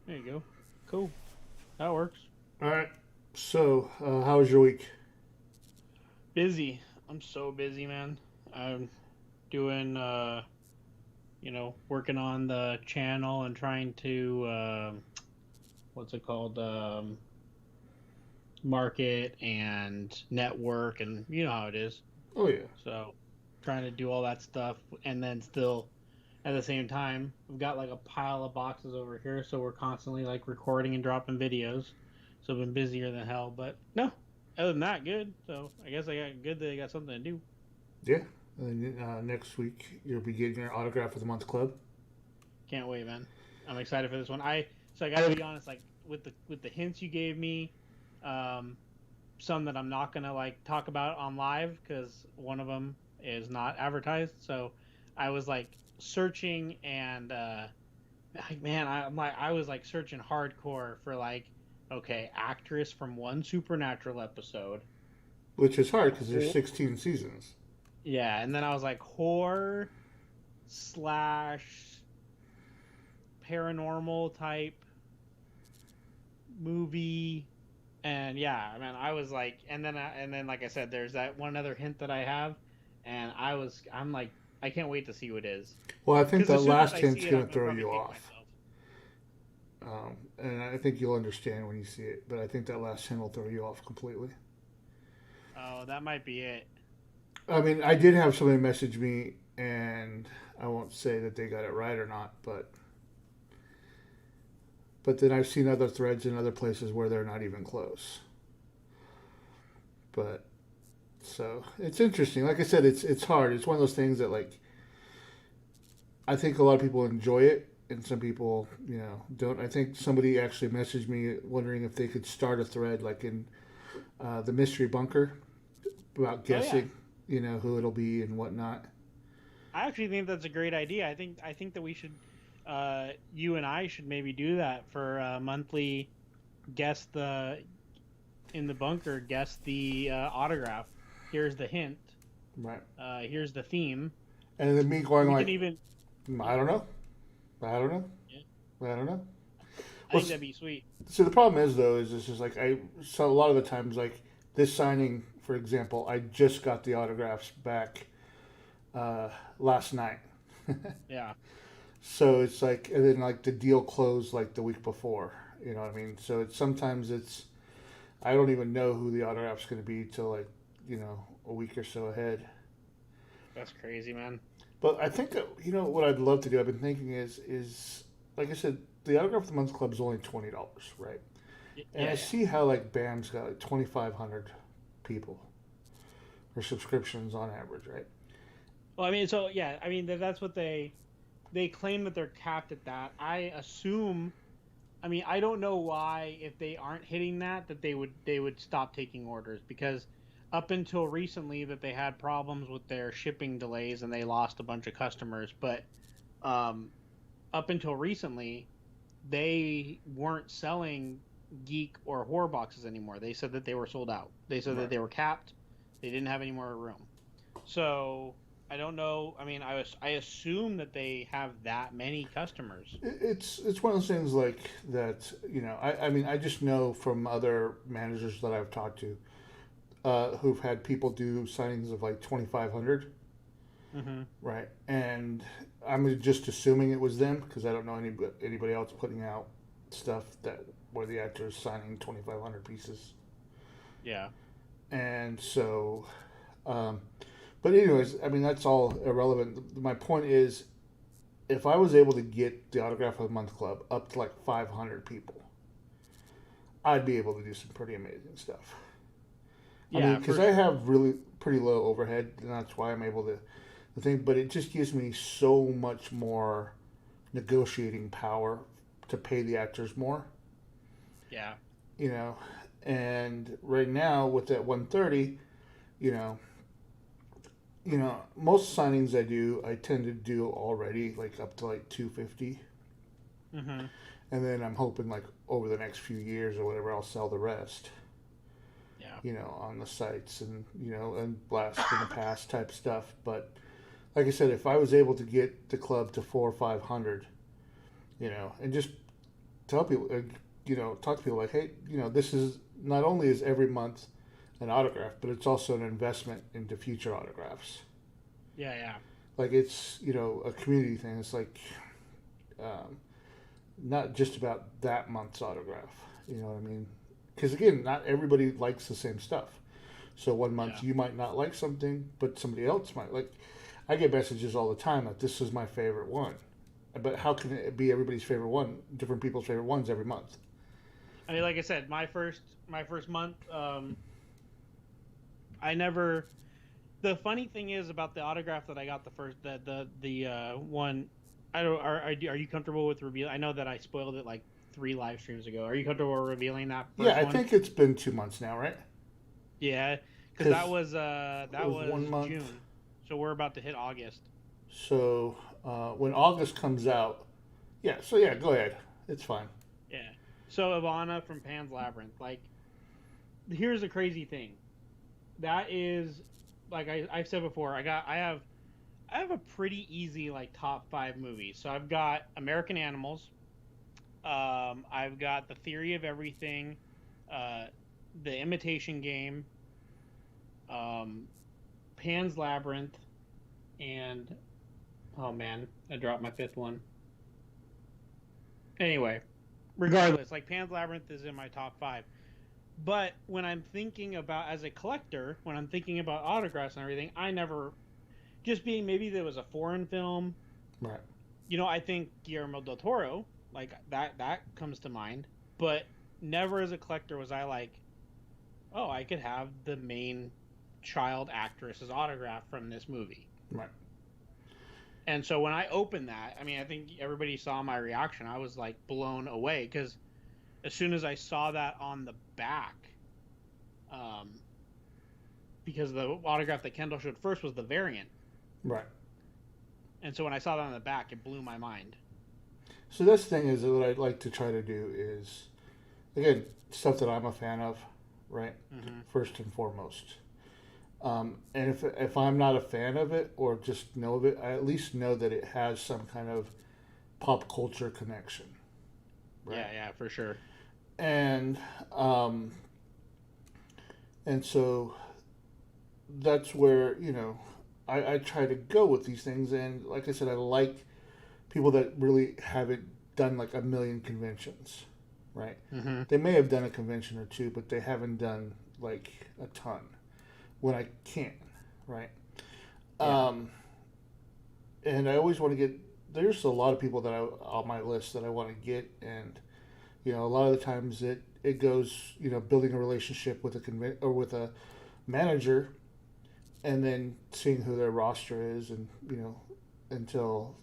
There you go. Cool. That works. All right. So, how was your week? Busy. I'm so busy, man. I'm doing, working on the channel and trying to, what's it called? Market and network, and you know how it is. Oh yeah. So, trying to do all that stuff, and then still at the same time, we've got like a pile of boxes over here, so we're constantly like recording and dropping videos. So I've been busier than hell, but no, other than that, good. So I guess I got good that I got something to do. Yeah. And next week you'll be getting your autograph of the month club. Can't wait, man. I'm excited for this one. I gotta be honest, like with the hints you gave me, um, some that I'm not gonna like talk about on live because one of them is not advertised. So I was like searching and like, man, I was like searching hardcore for like, okay, actress from one Supernatural episode. Which is hard because there's Ho- 16 seasons. yeah, and then I was like horror slash paranormal type movie, and yeah, I mean, I was like, and then like I said, there's that one other hint that I have, and I'm like, I can't wait to see what it is, Well, I think because that as soon as last I hint's see it, gonna I'm gonna throw probably you hate off, myself. and I think you'll understand when you see it. But I think that last hint will throw you off completely. Oh, that might be it. I mean, I did have somebody message me, and I won't say that they got it right or not, but then I've seen other threads in other places where they're not even close. But so it's interesting. Like I said, it's hard. It's one of those things that like I think a lot of people enjoy it, and some people don't. I think somebody actually messaged me wondering if they could start a thread like in the mystery bunker about Oh yeah, guessing, who it'll be and whatnot. I actually think that's a great idea. I think that we should, you and I should maybe do that for monthly. Guess the in the bunker. Guess the autograph. Here's the hint. Right. Here's the theme. And then me going We can like, even. I Yeah, don't know, I don't know, yeah. I don't know. I Well, think that'd be sweet. so the problem is though is it's just like so a lot of the times like this signing, for example, I just got the autographs back uh, last night. Yeah. So it's like, and then like the deal closed like the week before. You know what I mean? So it's sometimes it's I don't even know who the autograph's going to be till like a week or so ahead. That's crazy, man. But I think that what I'd love to do. I've been thinking is like I said, the autograph of the month club is only $20, right? And I Yeah, yeah. see how like BAM's got like 2,500 people or subscriptions on average, right? Well, I mean, so yeah, I mean that's what they claim that they're capped at that. I assume. I mean, I don't know why if they aren't hitting that they would stop taking orders because up until recently that they had problems with their shipping delays and they lost a bunch of customers, but um, up until recently they weren't selling geek or horror boxes anymore. They said that they were sold out. They said that Right. they were capped. They didn't have any more room. So I don't know. I mean, I assume that they have that many customers. It's one of those things like that. I mean, I just know from other managers that I've talked to who've had people do signings of like 2,500, Mm-hmm. right? And I'm just assuming it was them because I don't know anybody else putting out stuff that where the actor is signing 2,500 pieces. Yeah. And so, um, but anyways, I mean that's all irrelevant. My point is, if I was able to get the autograph of the month club up to like 500 people, I'd be able to do some pretty amazing stuff. I mean, Yeah, because for I sure. have really pretty low overhead, and that's why I'm able to the thing. But it just gives me so much more negotiating power to pay the actors more, Yeah. you know. And right now with that 130, you know, most signings I do, I tend to do already like up to like 250, Mm-hmm. and then I'm hoping like over the next few years or whatever, I'll sell the rest. Yeah. On the sites and and blast in the past type stuff. But like I said, if I was able to get the club to 400 or 500, and just tell people, talk to people like, hey, this is not only is every month an autograph, but it's also an investment into future autographs. Yeah, yeah, Like it's a community thing. It's like um, not just about that month's autograph. You know what I mean? Because again, not everybody likes the same stuff. So one yeah. month you might not like something, but somebody else might like. I get messages all the time that this is my favorite one, but how can it be everybody's favorite one? Different people's favorite ones every month. I mean, like I said, my first month, I never. The funny thing is about the autograph that I got the first the one. I don't. Are you comfortable with reveal? I know that I spoiled it like 3 live streams ago. Are you comfortable revealing that Yeah, first I one? think it's been 2 months now, right? Yeah, because that Because was it that was one was month. June, so we're about to hit August. So when August comes out, yeah. So yeah, go ahead. It's fine. Yeah. So Ivana from Pan's Labyrinth. Like, here's the crazy thing. That is, like I've said before. I have a pretty easy like top 5 movies. So I've got American Animals. I've got The Theory of Everything. Uh, The Imitation Game. Um, Pan's Labyrinth. And oh man, I dropped my fifth one. Anyway, regardless, like Pan's Labyrinth is in my top 5. But when I'm thinking about as a collector, when I'm thinking about autographs and everything, I never just being maybe there was a foreign film. Right. I think Guillermo del Toro, like that comes to mind. But never as a collector was I like, oh, I could have the main child actress's autograph from this movie. Right. And so when I opened that, I mean, I think everybody saw my reaction. I was like blown away because as soon as I saw that on the back, um, because the autograph that Kendall showed first was the variant. Right. And so when I saw that on the back, it blew my mind. So this thing is what I'd like to try to do is again stuff that I'm a fan of, right? Mm-hmm. First and foremost. And if I'm not a fan of it or just know of it, I at least know that it has some kind of pop culture connection, right? Yeah, yeah, for sure. And um, and so that's where I try to go with these things. And like I said, I like people that really haven't done like a million conventions, right? Mm-hmm. They may have done a convention or two, but they haven't done like a ton when I can, right? Yeah. Um, and I always want to get. There's a lot of people that on my list that I want to get, and a lot of the times it goes building a relationship with or with a manager, and then seeing who their roster is, and until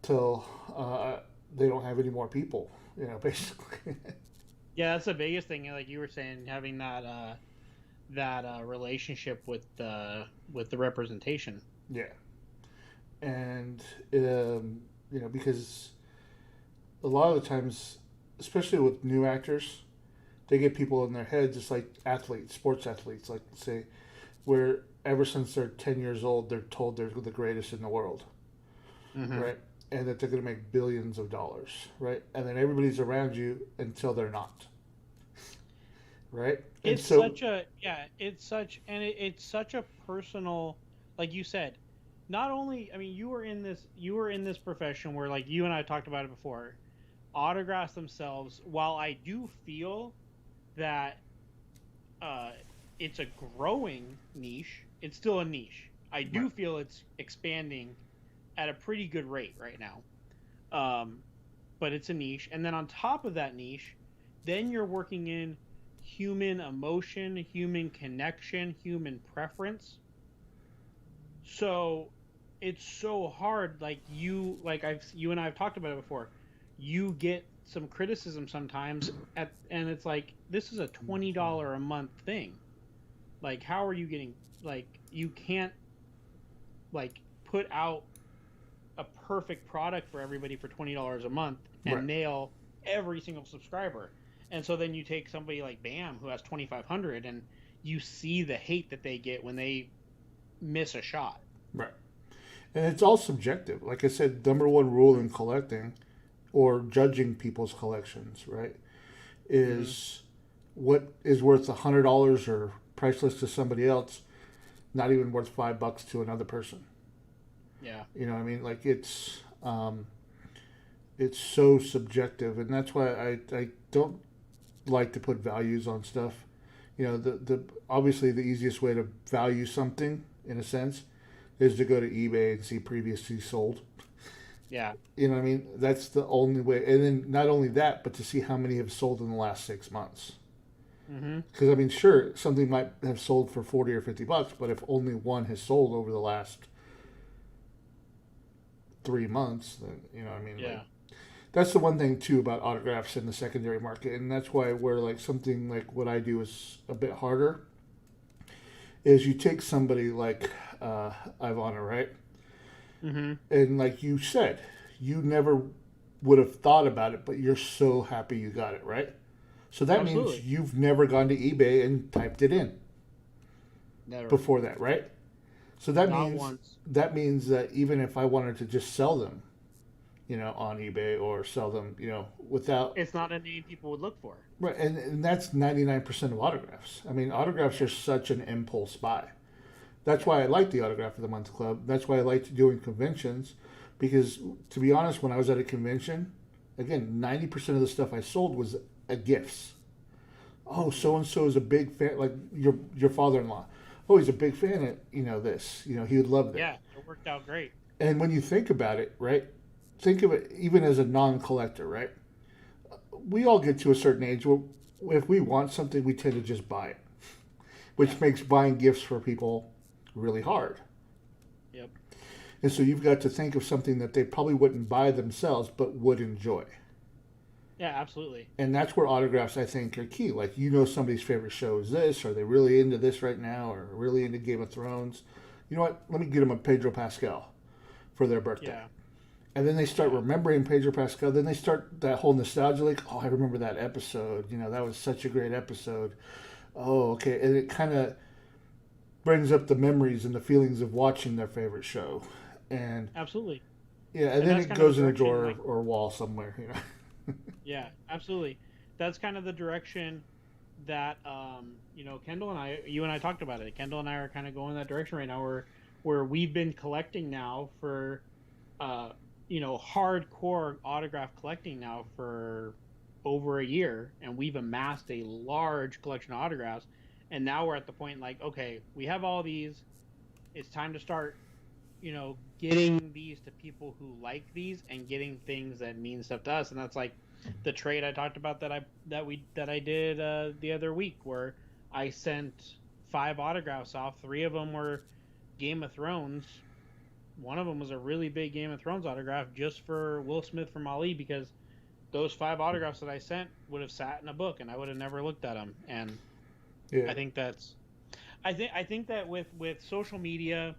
till they don't have any more people, basically. Yeah, that's the biggest thing. Like you were saying, having that relationship with the representation. Yeah, and because a lot of the times, especially with new actors, they get people in their heads just like athletes, sports athletes, like say, where ever since they're 10 years old, they're told they're the greatest in the world, Mm-hmm. right? And that they're going to make billions of dollars, right? And then everybody's around you until they're not, right? And It's so, such a yeah. It's such a personal, like you said. Not only, I mean, you were in this profession where like you and I talked about it before. Autographs themselves, while I do feel that uh, it's a growing niche, it's still a niche. I right, do feel it's expanding at a pretty good rate right now. Um, but it's a niche. And then on top of that niche, then you're working in human emotion, human connection, human preference. So it's so hard. You and I have talked about it before. You get some criticism sometimes and it's like this is a $20 a month thing. Like how are you getting like you can't like put out a perfect product for everybody for $20 a month right, and nail every single subscriber. And so then you take somebody like Bam who has 2,500 and you see the hate that they get when they miss a shot. right. And it's all subjective. Like I said, number one rule in collecting, or judging people's collections, right, Mm-hmm. is what is worth $100 or priceless to somebody else, not even worth $5 to another person. Yeah. You know what I mean? Like it's so subjective, and that's why I don't like to put values on stuff. You know, the obviously the easiest way to value something in a sense is to go to eBay and see previously sold. Yeah. You know what I mean? That's the only way. And then not only that, but to see how many have sold in the last 6 months. Mm-hmm. Because I mean, sure, something might have sold for 40 or $50, but if only one has sold over the last 3 months, then you know what I mean. Like Yeah. that's the one thing too about autographs in the secondary market, and that's why where like something like what I do is a bit harder. Is you take somebody like Ivana, right? Mm-hmm. And like you said, you never would have thought about it, but you're so happy you got it, right? So that means Absolutely. you've never gone to eBay and typed it in Never. before that, right? So that Not means once. that even if I wanted to just sell them, you know, on eBay or sell them, you know, without It's not a name people would look for. right, and that's 99% of autographs. I mean, autographs Yeah. are such an impulse buy. That's Yeah. why I like the Autograph of the Month Club. That's why I liked doing conventions, because to be honest, when I was at a convention, again, 90% of the stuff I sold was gifts. Oh, so Mm. and so is a big fan, like your father-in-law. Oh, he's a big fan of this. You know, he would love that. Yeah. It worked out great. And when you think about it, right? Think of it even as a non-collector, right? We all get to a certain age where if we want something, we tend to just buy it, Yeah. which makes buying gifts for people really hard. Yep. And so you've got to think of something that they probably wouldn't buy themselves but would enjoy. Yeah. Absolutely. And that's where autographs, I think, are key. Like, you know, somebody's favorite show is this, are they really into this right now, or really into Game of Thrones? You know what? Let me get them a Pedro Pascal for their birthday. Yeah. And then they start Yeah. remembering Pedro Pascal. Then they start that whole nostalgia, like, oh, I remember that episode. You know, that was such a great episode. Oh, okay. And it kind of brings up the memories and the feelings of watching their favorite show. And Absolutely. yeah, and And then that's it kind of the goes in a direction. drawer Like, or wall somewhere, you know. yeah. Absolutely. That's kind of the direction that Kendall and I, you and I talked about it. Kendall and I are kind of going that direction right now, where we've been collecting now for uh hardcore autograph collecting now for over a year, and we've amassed a large collection of autographs. And now we're at the point like, okay, we have all these. It's time to start, getting these to people who like these and getting things that mean stuff to us. And that's like the trade I talked about that I did the other week, where I sent 5 autographs off. 3 of them were Game of Thrones. One of them was a really big Game of Thrones autograph just for Will Smith from Ali, because those 5 autographs that I sent would have sat in a book and I would have never looked at them. And Yeah. I think that's I think that with social media,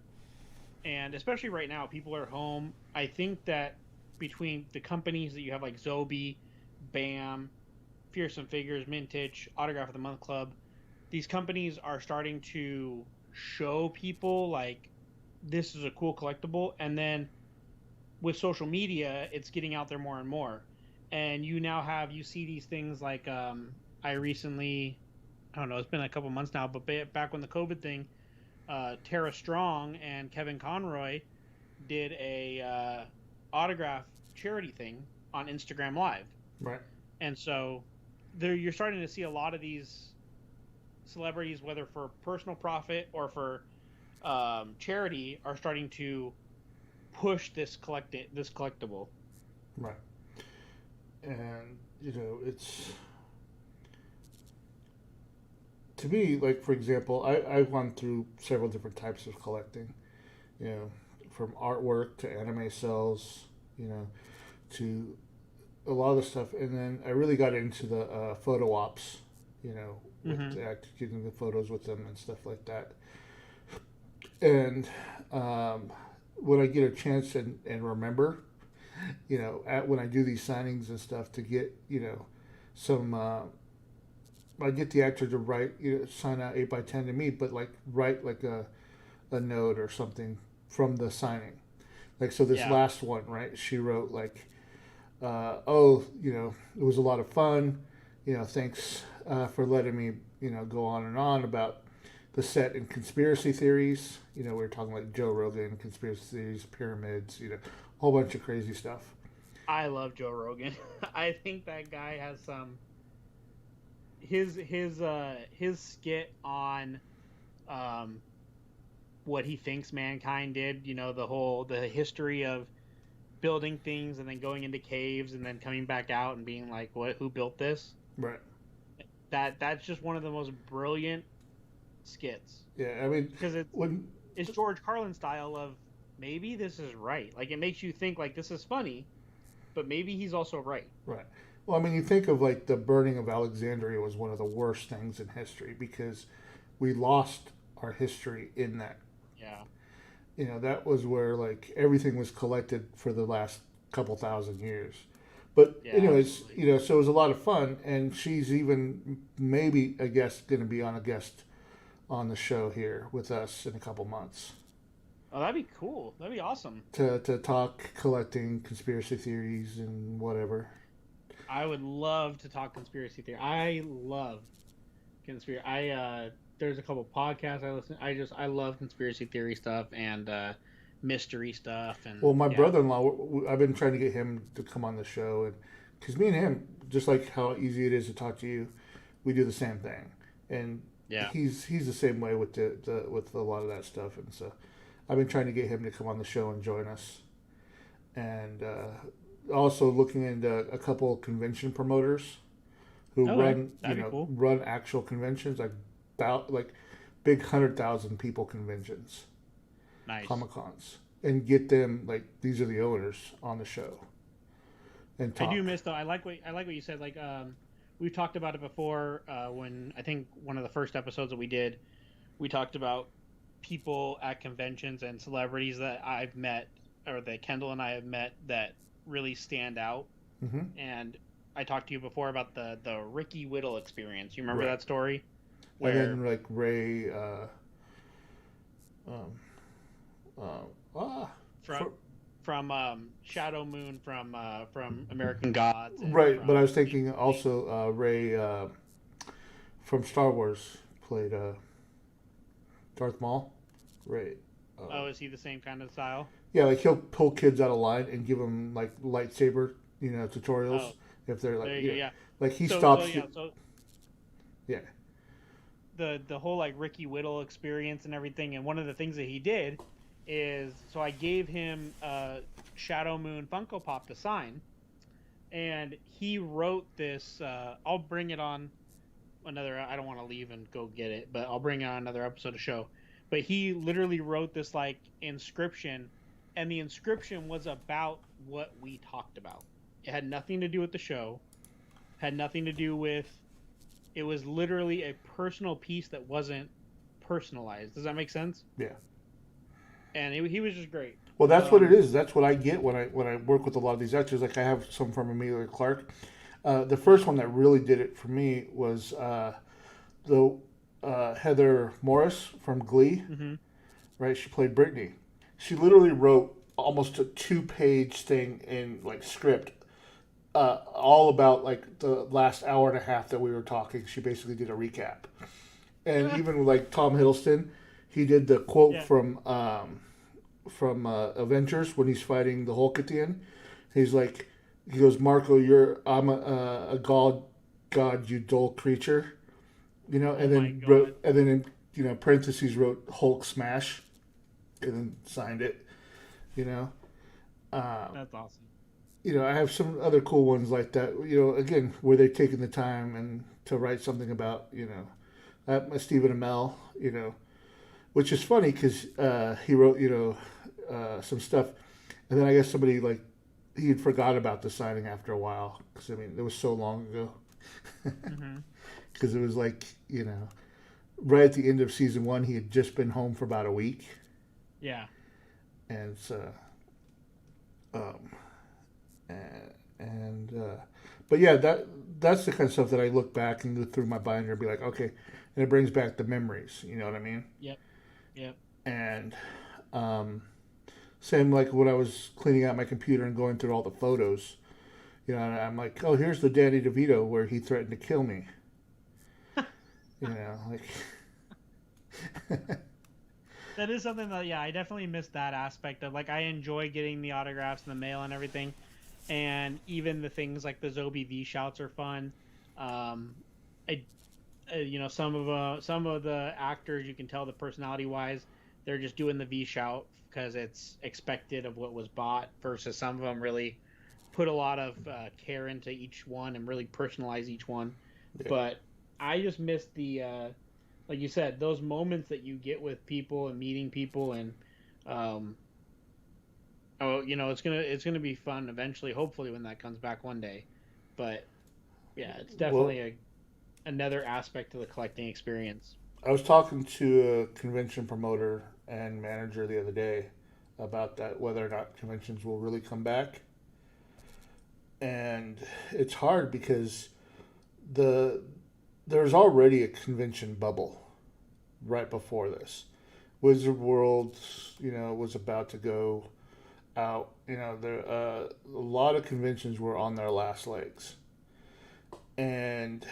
and especially right now, people are home. I think that between the companies that you have like Zobi, Bam, Fearsome Figures, Mintage, Autograph of the Month Club, these companies are starting to show people like this is a cool collectible. And then with social media, it's getting out there more and more. And you see these things like I recently, I don't know, it's been a couple months now, but back when the COVID thing, Tara Strong and Kevin Conroy did a autograph charity thing on Instagram Live. Right. And so you're starting to see a lot of these celebrities, whether for personal profit or for charity, are starting to push this collectible. Right. And, you know, it's to me, like, for example, I've gone through several different types of collecting, you know, from artwork to anime cells, you know, to a lot of the stuff. And then I really got into the photo ops, you know, with Mm-hmm. getting the photos with them and stuff like that. And when I get a chance and remember, you know, when I do these signings and stuff to get, you know, some, I get the actor to write, you know, sign out 8x10 to me, but like write like a note or something from the signing. Like, so this Yeah. last one, right? She wrote like, oh, it was a lot of fun. Thanks for letting me, go on and on about the set and conspiracy theories. We were talking like Joe Rogan, conspiracy theories, pyramids, a whole bunch of crazy stuff. I love Joe Rogan. I think that guy has some his skit on um what he thinks mankind did. The history of building things and then going into caves and then coming back out and being like, "What? Who built this?" Right. That's just one of the most brilliant skits Yeah. I mean, because when it's George Carlin style of maybe this is right. Like it makes you think like this is funny, but maybe he's also right. right. Well, I mean, you think of like the burning of Alexandria was one of the worst things in history because we lost our history in that. Yeah. That was where like everything was collected for the last couple thousand years. But Yeah, anyways, absolutely. so it was a lot of fun, and she's even maybe a guest going to be on a guest on the show here with us in a couple months Oh, that'd be cool. That'd be awesome. to talk collecting conspiracy theories and whatever. I would love to talk conspiracy theory. I love conspiracy. There's a couple podcasts I listen. I love conspiracy theory stuff and mystery stuff and Well, my yeah. brother-in-law, I've been trying to get him to come on the show, and because me and him, just like how easy it is to talk to you, we do the same thing, and Yeah. he's the same way with the with a lot of that stuff, and so I've been trying to get him to come on the show and join us, and also looking into a couple of convention promoters who Okay, run that'd be cool. run actual conventions like big 100,000 people conventions, Nice. Comic Cons, and get them like these are the owners on the show and I do talk. miss though. I like what you said. Like we've talked about it before. When I think one of the first episodes that we did, we talked about people at conventions and celebrities that I've met or that Kendall and I have met that really stand out. Hmm. And I talked to you before about the Ricky Whittle experience. You remember Right, that story and where then like Ray, um, ah, from for, Shadow Moon from American Gods and right. But I from was thinking also Ray from Star Wars played Darth Maul. Ray. oh, is he the same kind of style? Yeah, like he'll pull kids out of line and give them like lightsaber, tutorials Oh, if they're like there you go. Yeah. like he So stops yeah. you. So Yeah. the whole like Ricky Whittle experience and everything, and one of the things that he did is so I gave him a Shadow Moon Funko Pop to sign, and he wrote this. I'll bring it on another. I don't want to leave and go get it, but I'll bring it on another episode of show. But he literally wrote this like inscription, and the inscription was about what we talked about. It had nothing to do with the show. Had nothing to do with. It was literally a personal piece that wasn't personalized. Does that make sense? Yeah. And he was just great. Well, that's what it Um, is. That's what I get when I work with a lot of these actors. Like I have some from Amelia Clark. The first one that really did it for me was the Heather Morris from Glee. mm-hmm. Right, she played Brittany. She literally wrote almost a two-page thing in like script, all about like the last hour and a half that we were talking. She basically did a recap, and even like Tom Hiddleston, he did the quote Yeah. from Avengers when he's fighting the Hulk at the end. He's like, he goes, Marco, I'm a god, you dull creature, Oh and my then god. wrote, and then in parentheses wrote Hulk smash, and then signed it. You know, uh, That's awesome. I have some other cool ones like that. Again, where they're taking the time and to write something about Stephen Amell. Which is funny because he wrote some stuff, and then I guess somebody like he had forgot about the signing after a while because I mean it was so long ago. Mm-hmm. Because it was like right at the end of season one he had just been home for about a week, Yeah. and so um, and but yeah, that's the kind of stuff that I look back and go through my binder and be like, okay, and it brings back the memories. You know what I mean? Yep. Yep. And um, same like when I was cleaning out my computer and going through all the photos. You know, and I'm like, oh, here's the Danny DeVito where he threatened to kill me. You know, like That is something that, yeah, I definitely missed that aspect of, like, I enjoy getting the autographs in the mail and everything, and even the things like the Zobi V shouts are fun. I some of the actors, you can tell the personality wise, they're just doing the V shout because it's expected of what was bought, versus some of them really put a lot of care into each one and really personalize each one. yeah. But I just miss the like you said, those moments that you get with people and meeting people, and um, oh, it's gonna be fun eventually, hopefully when that comes back one day. But yeah, it's Well, definitely another aspect to the collecting experience. I was talking to a convention promoter and manager the other day about that, whether or not conventions will really come back. And it's hard because the there's already a convention bubble right before this. Wizard World, was about to go out. There a lot of conventions were on their last legs, and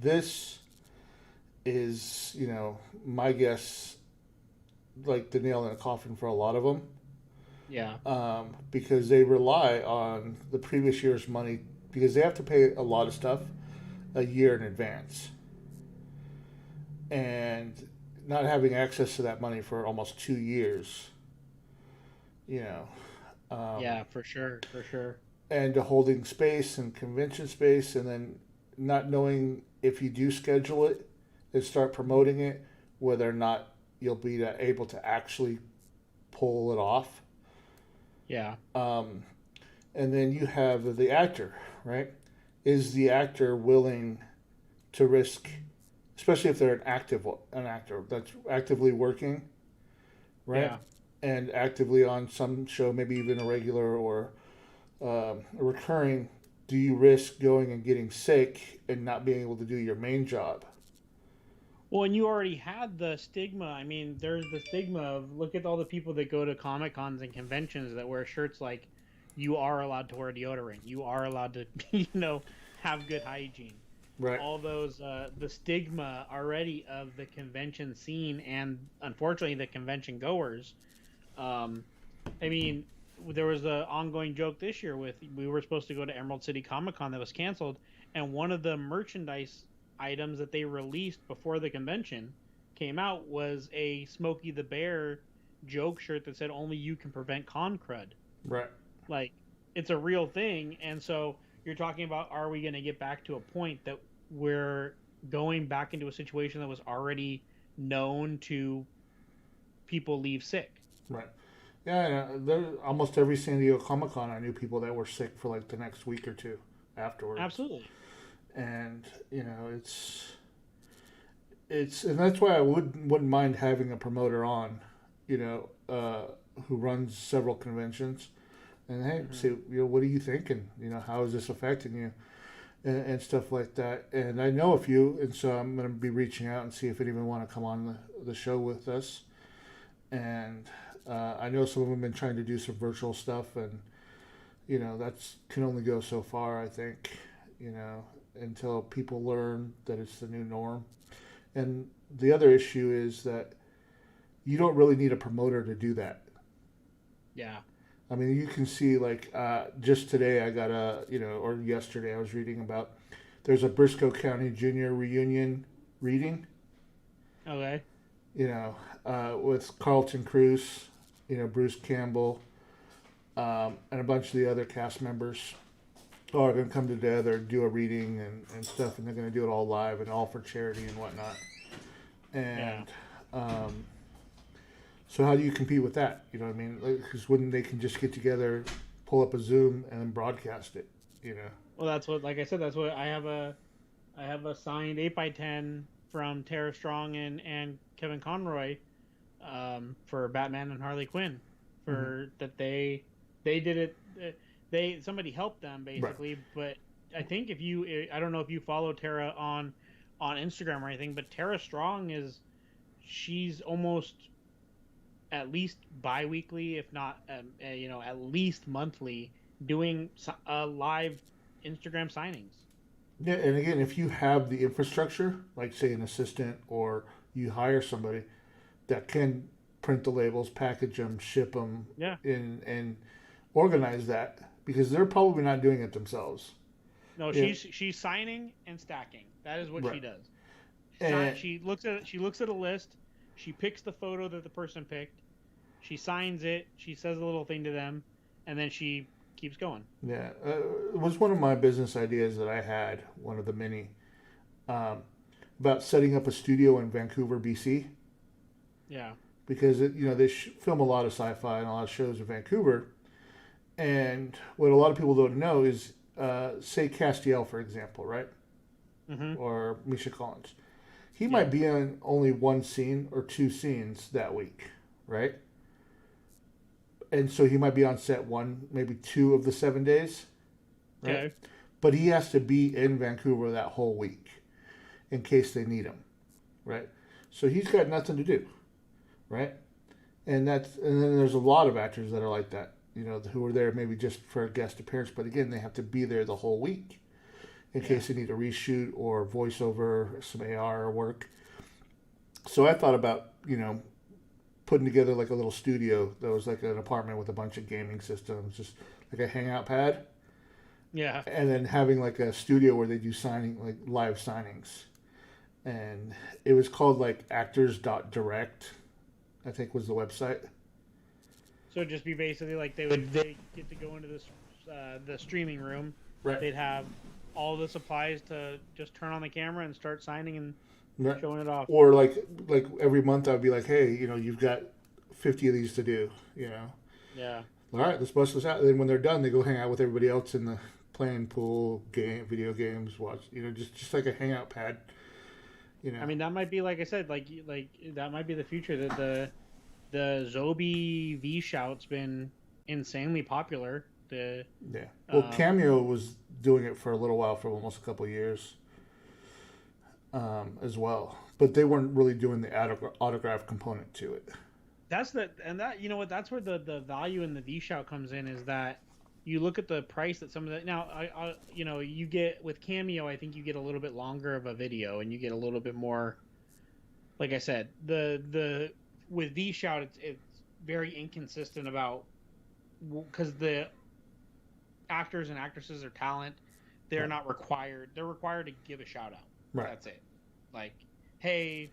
this is, my guess, like the nail in the coffin for a lot of them, Yeah, because they rely on the previous year's money because they have to pay a lot of stuff a year in advance, and not having access to that money for almost 2 years, you know, um, yeah, for sure, for sure. and to holding space and convention space, and then not knowing if you do schedule it and start promoting it, whether or not you'll be able to actually pull it off. Yeah. Um, and then you have the actor, right? Is the actor willing to risk, especially if they're an actor that's actively working, right? Yeah. And actively on some show, maybe even a regular or a recurring, do you risk going and getting sick and not being able to do your main job? Well, and you already had the stigma. I mean, there's the stigma of, look at all the people that go to Comic Cons and conventions that wear shirts like, you are allowed to wear deodorant. You are allowed to, have good hygiene. Right. All those, the stigma already of the convention scene, and unfortunately the convention goers. Um, I mean, there was an ongoing joke this year with, we were supposed to go to Emerald City Comic Con that was canceled, and one of the merchandise items that they released before the convention came out was a Smokey the Bear joke shirt that said only you can prevent con crud. Right. Like, it's a real thing, and so you're talking about, are we going to get back to a point that we're going back into a situation that was already known to people leave sick? Right. Yeah, there, almost every San Diego Comic Con, I knew people that were sick for like the next week or two afterwards, Absolutely. and and that's why I wouldn't mind having a promoter on, who runs several conventions, and hey, Hmm. see, what are you thinking? How is this affecting you, and stuff like that. And I know a few, and so I'm going to be reaching out and see if anyone want to come on the show with us. And I know some of them have been trying to do some virtual stuff, and that's can only go so far. I think, until people learn that it's the new norm. And the other issue is that you don't really need a promoter to do that. Yeah. I mean, you can see like just today I got or yesterday I was reading about there's a Briscoe County Junior reunion reading, Okay. with Carlton Cruz, Bruce Campbell, and a bunch of the other cast members are going to come together, do a reading and stuff, and they're going to do it all live and all for charity and whatnot. Yeah. And um, so, how do you compete with that? You know what I mean? Because when they can just get together, pull up a Zoom, and then broadcast it. You know. Well, that's what, like I said, that's what I have a signed 8x10 from Tara Strong and Kevin Conroy, for Batman and Harley Quinn, Mm-hmm. for that they did it. They somebody helped them Right. basically, but I think, if you, I don't know if you follow Tara on Instagram or anything, but Tara Strong she's almost at least bi-weekly, if not, at least monthly, doing a live Instagram signings. Yeah, and again, if you have the infrastructure, like say an assistant, or you hire somebody that can print the labels, package them, ship them, Yeah. and organize that, because they're probably not doing it themselves. No, Yeah, she's signing and stacking. That is what right. she does. And She looks at a list. She picks the photo that the person picked. She signs it. She says a little thing to them, and then she keeps going. yeah, it was one of my business ideas that I had, one of the many, um, about setting up a studio in Vancouver, BC, Yeah. because they film a lot of sci-fi and a lot of shows in Vancouver. And what a lot of people don't know is, say Castiel, for example, right? Mm-hmm. Or Misha Collins. He Yeah. might be in only one scene or two scenes that week, right? And so he might be on set one, maybe 2 of the 7 days, right? Okay. But he has to be in Vancouver that whole week in case they need him, right? So he's got nothing to do, right? And then there's a lot of actors that are like that, who are there maybe just for a guest appearance, but again, they have to be there the whole week in Yeah. case they need a reshoot or voiceover, some AR work. So I thought about, putting together like a little studio that was like an apartment with a bunch of gaming systems, just like a hangout pad, Yeah. and then having like a studio where they do signing, like live signings. And it was called like actors.direct, I think was the website. So it'd just be basically like they get to go into this the streaming room. Right. They'd have all the supplies to just turn on the camera and start signing and Right. showing it off. Or like every month I'd be like, hey, you've got 50 of these to do, Yeah. All right, let's bust this out. And then when they're done, they go hang out with everybody else in the playing pool, video games, watch, just like a hangout pad. I mean, that might be like I said, like that might be the future. That the Zobi V shout's been insanely popular. Yeah. Well, Um, Cameo was doing it for a little while, for almost a couple of years, as well. But they weren't really doing the autograph component to it. that's that you know what, that's where the value in the V shout comes in, is that you look at the price that some of the now you get with Cameo. I think you get a little bit longer of a video and you get a little bit more. Like I said, the with V shout it's very inconsistent about, because the actors and actresses are talent. They're Right. not required. They're required to give a shout out. Right. That's it. Like, hey,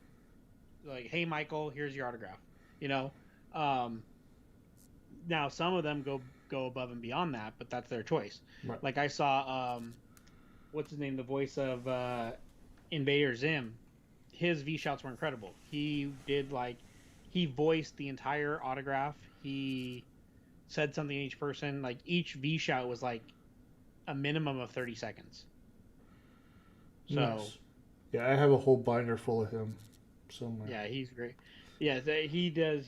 hey, Michael, here's your autograph. You know. Now some of them go above and beyond that, but that's their choice. Right. Like I saw, what's his name, the voice of Invader Zim. His V shouts were incredible. He voiced the entire autograph. He said something to each person. Like each V shout was like a minimum of 30 seconds. So Nice. Yeah, I have a whole binder full of him somewhere. yeah, he's great. Yeah, he does.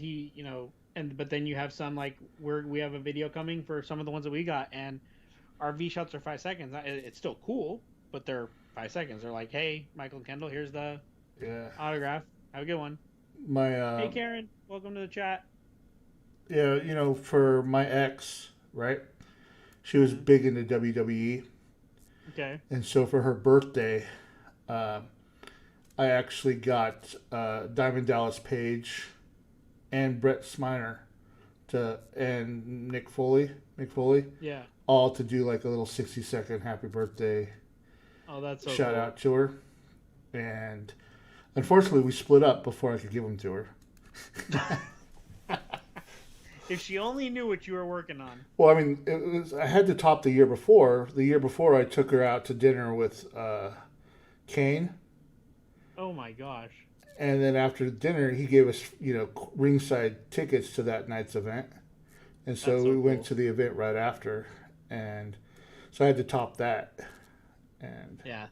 But then you have some, like we have a video coming for some of the ones that we got, and our V shots are 5 seconds. It's still cool, but they're 5 seconds. They're like, hey, Michael and Kendall, here's the autograph. Have a good one. My Hey, Karen, welcome to the chat. Yeah, for my ex, right? She was big into WWE. Okay. And so for her birthday, I actually got Diamond Dallas Page and Brett Sminer and Mick Foley, Yeah. all to do like a little 60-second happy birthday Oh, that's so shout cool. out to her. And unfortunately, we split up before I could give them to her. If she only knew what you were working on. Well, I mean, I had to top the year before. The year before, I took her out to dinner with Kane. Oh my gosh. And then after dinner, he gave us, ringside tickets to that night's event. And so, we went to the event right after. And so I had to top that. And, yeah.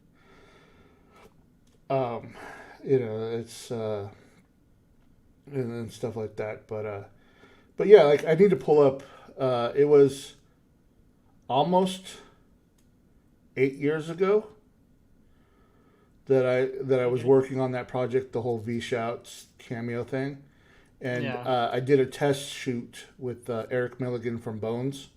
It's, and stuff like that. But yeah, like I need to pull up, it was almost 8 years ago that I was working on that project, the whole V Shouts cameo thing, and I did a test shoot with Eric Milligan from Bones.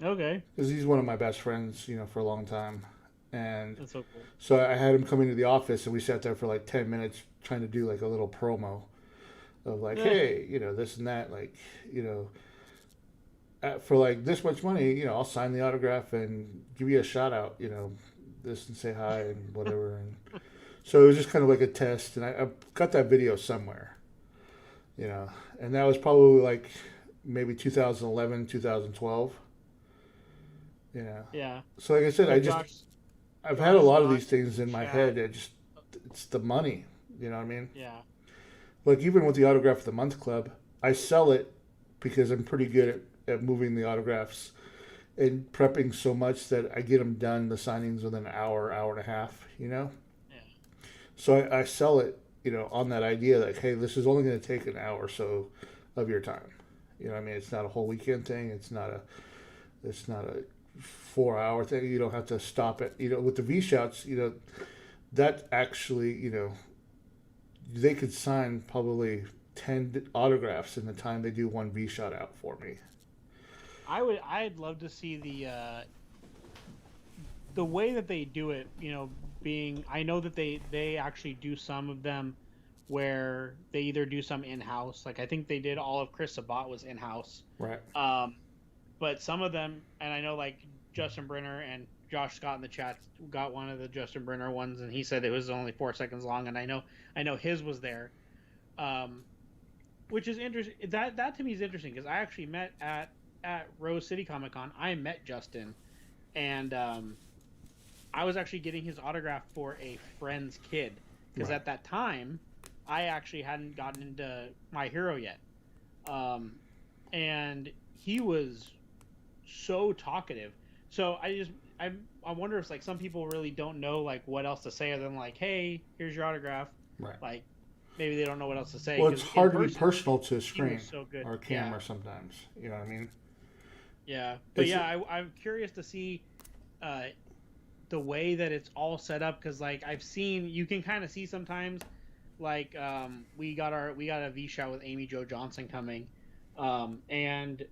Okay. because he's one of my best friends, for a long time. And That's so cool. so I had him come into the office, and we sat there for like 10 minutes trying to do like a little promo of like, Eh, hey, this and that, like, for like this much money, I'll sign the autograph and give you a shout out, this and say hi and whatever. And so it was just kind of like a test, and I got that video somewhere, you know, and that was probably like maybe 2011, 2012, you know. yeah. So like I said, Yeah. Josh. I've had a Josh lot of Scott these things in in my chat. head. It's the money, you know what I mean? Yeah. Like even with the Autograph of the Month Club, I sell it because I'm pretty good at moving the autographs and prepping so much that I get them done, the signings within an hour, hour and a half, Yeah. So I sell it, on that idea like, hey, this is only going to take an hour or so of your time. I mean, it's not a whole weekend thing. It's not a 4 hour thing. You don't have to stop it. With the V shouts, that actually, they could sign probably 10 autographs in the time they do one V shot out for me. I'd love to see the way that they do it. Being I know that they actually do some of them where they either do some in house. Like I think they did all of Chris Sabat was in house. Right. Um, but some of them, and I know like Justin Brenner and Josh Scott in the chat got one of the Justin Brenner ones, and he said it was only 4 seconds long, and I know his was there, um, which is interesting. That to me is interesting because I actually met at Rose City Comic Con. I met Justin, and I was actually getting his autograph for a friend's kid because Right. at that time I actually hadn't gotten into My Hero yet, um, and he was so talkative. So I wonder if like some people really don't know like what else to say other than like, hey, here's your autograph. Right. Like maybe they don't know what else to say Well, it's because in hard to be person personal to a he was screen so good. or a Yeah, camera sometimes. You know what I mean? yeah. But It's yeah, I'm curious to see uh, the way that it's all set up because like I've seen you can kind of see sometimes like we got a V shot with Amy Jo Johnson coming, and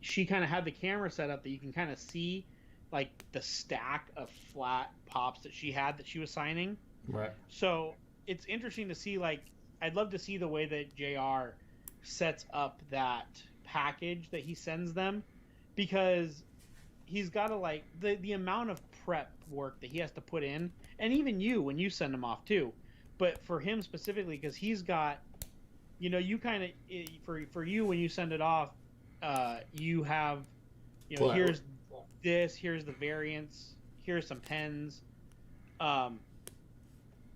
she kind of had the camera set up that you can kind of see like the stack of flat pops that she had that she was signing. right. So it's interesting to see like I'd love to see the way that JR sets up that package that he sends them because he's got to like the amount of prep work that he has to put in and even you when you send him off too. But for him specifically because he's got you kind of for you when you send it off you have Collateral. here's here's the variants, here's some pens. Um,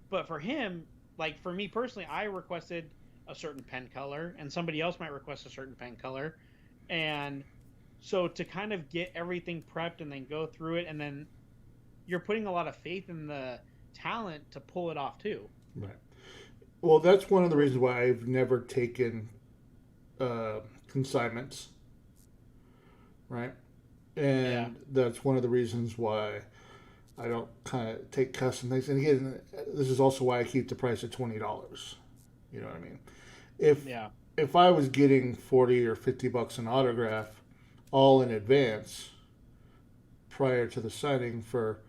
but for him, like for me personally, I requested a certain pen color, and somebody else might request a certain pen color, and so to kind of get everything prepped and then go through it, and then you're putting a lot of faith in the talent to pull it off too. Right. Well, that's one of the reasons why I've never taken uh, consignments. Right. Yeah, And that's one of the reasons why I don't kind of take custom things. And again, this is also why I keep the price at $20. You know what I mean? If yeah, if I was getting 40 or $50 an autograph all in advance prior to the signing for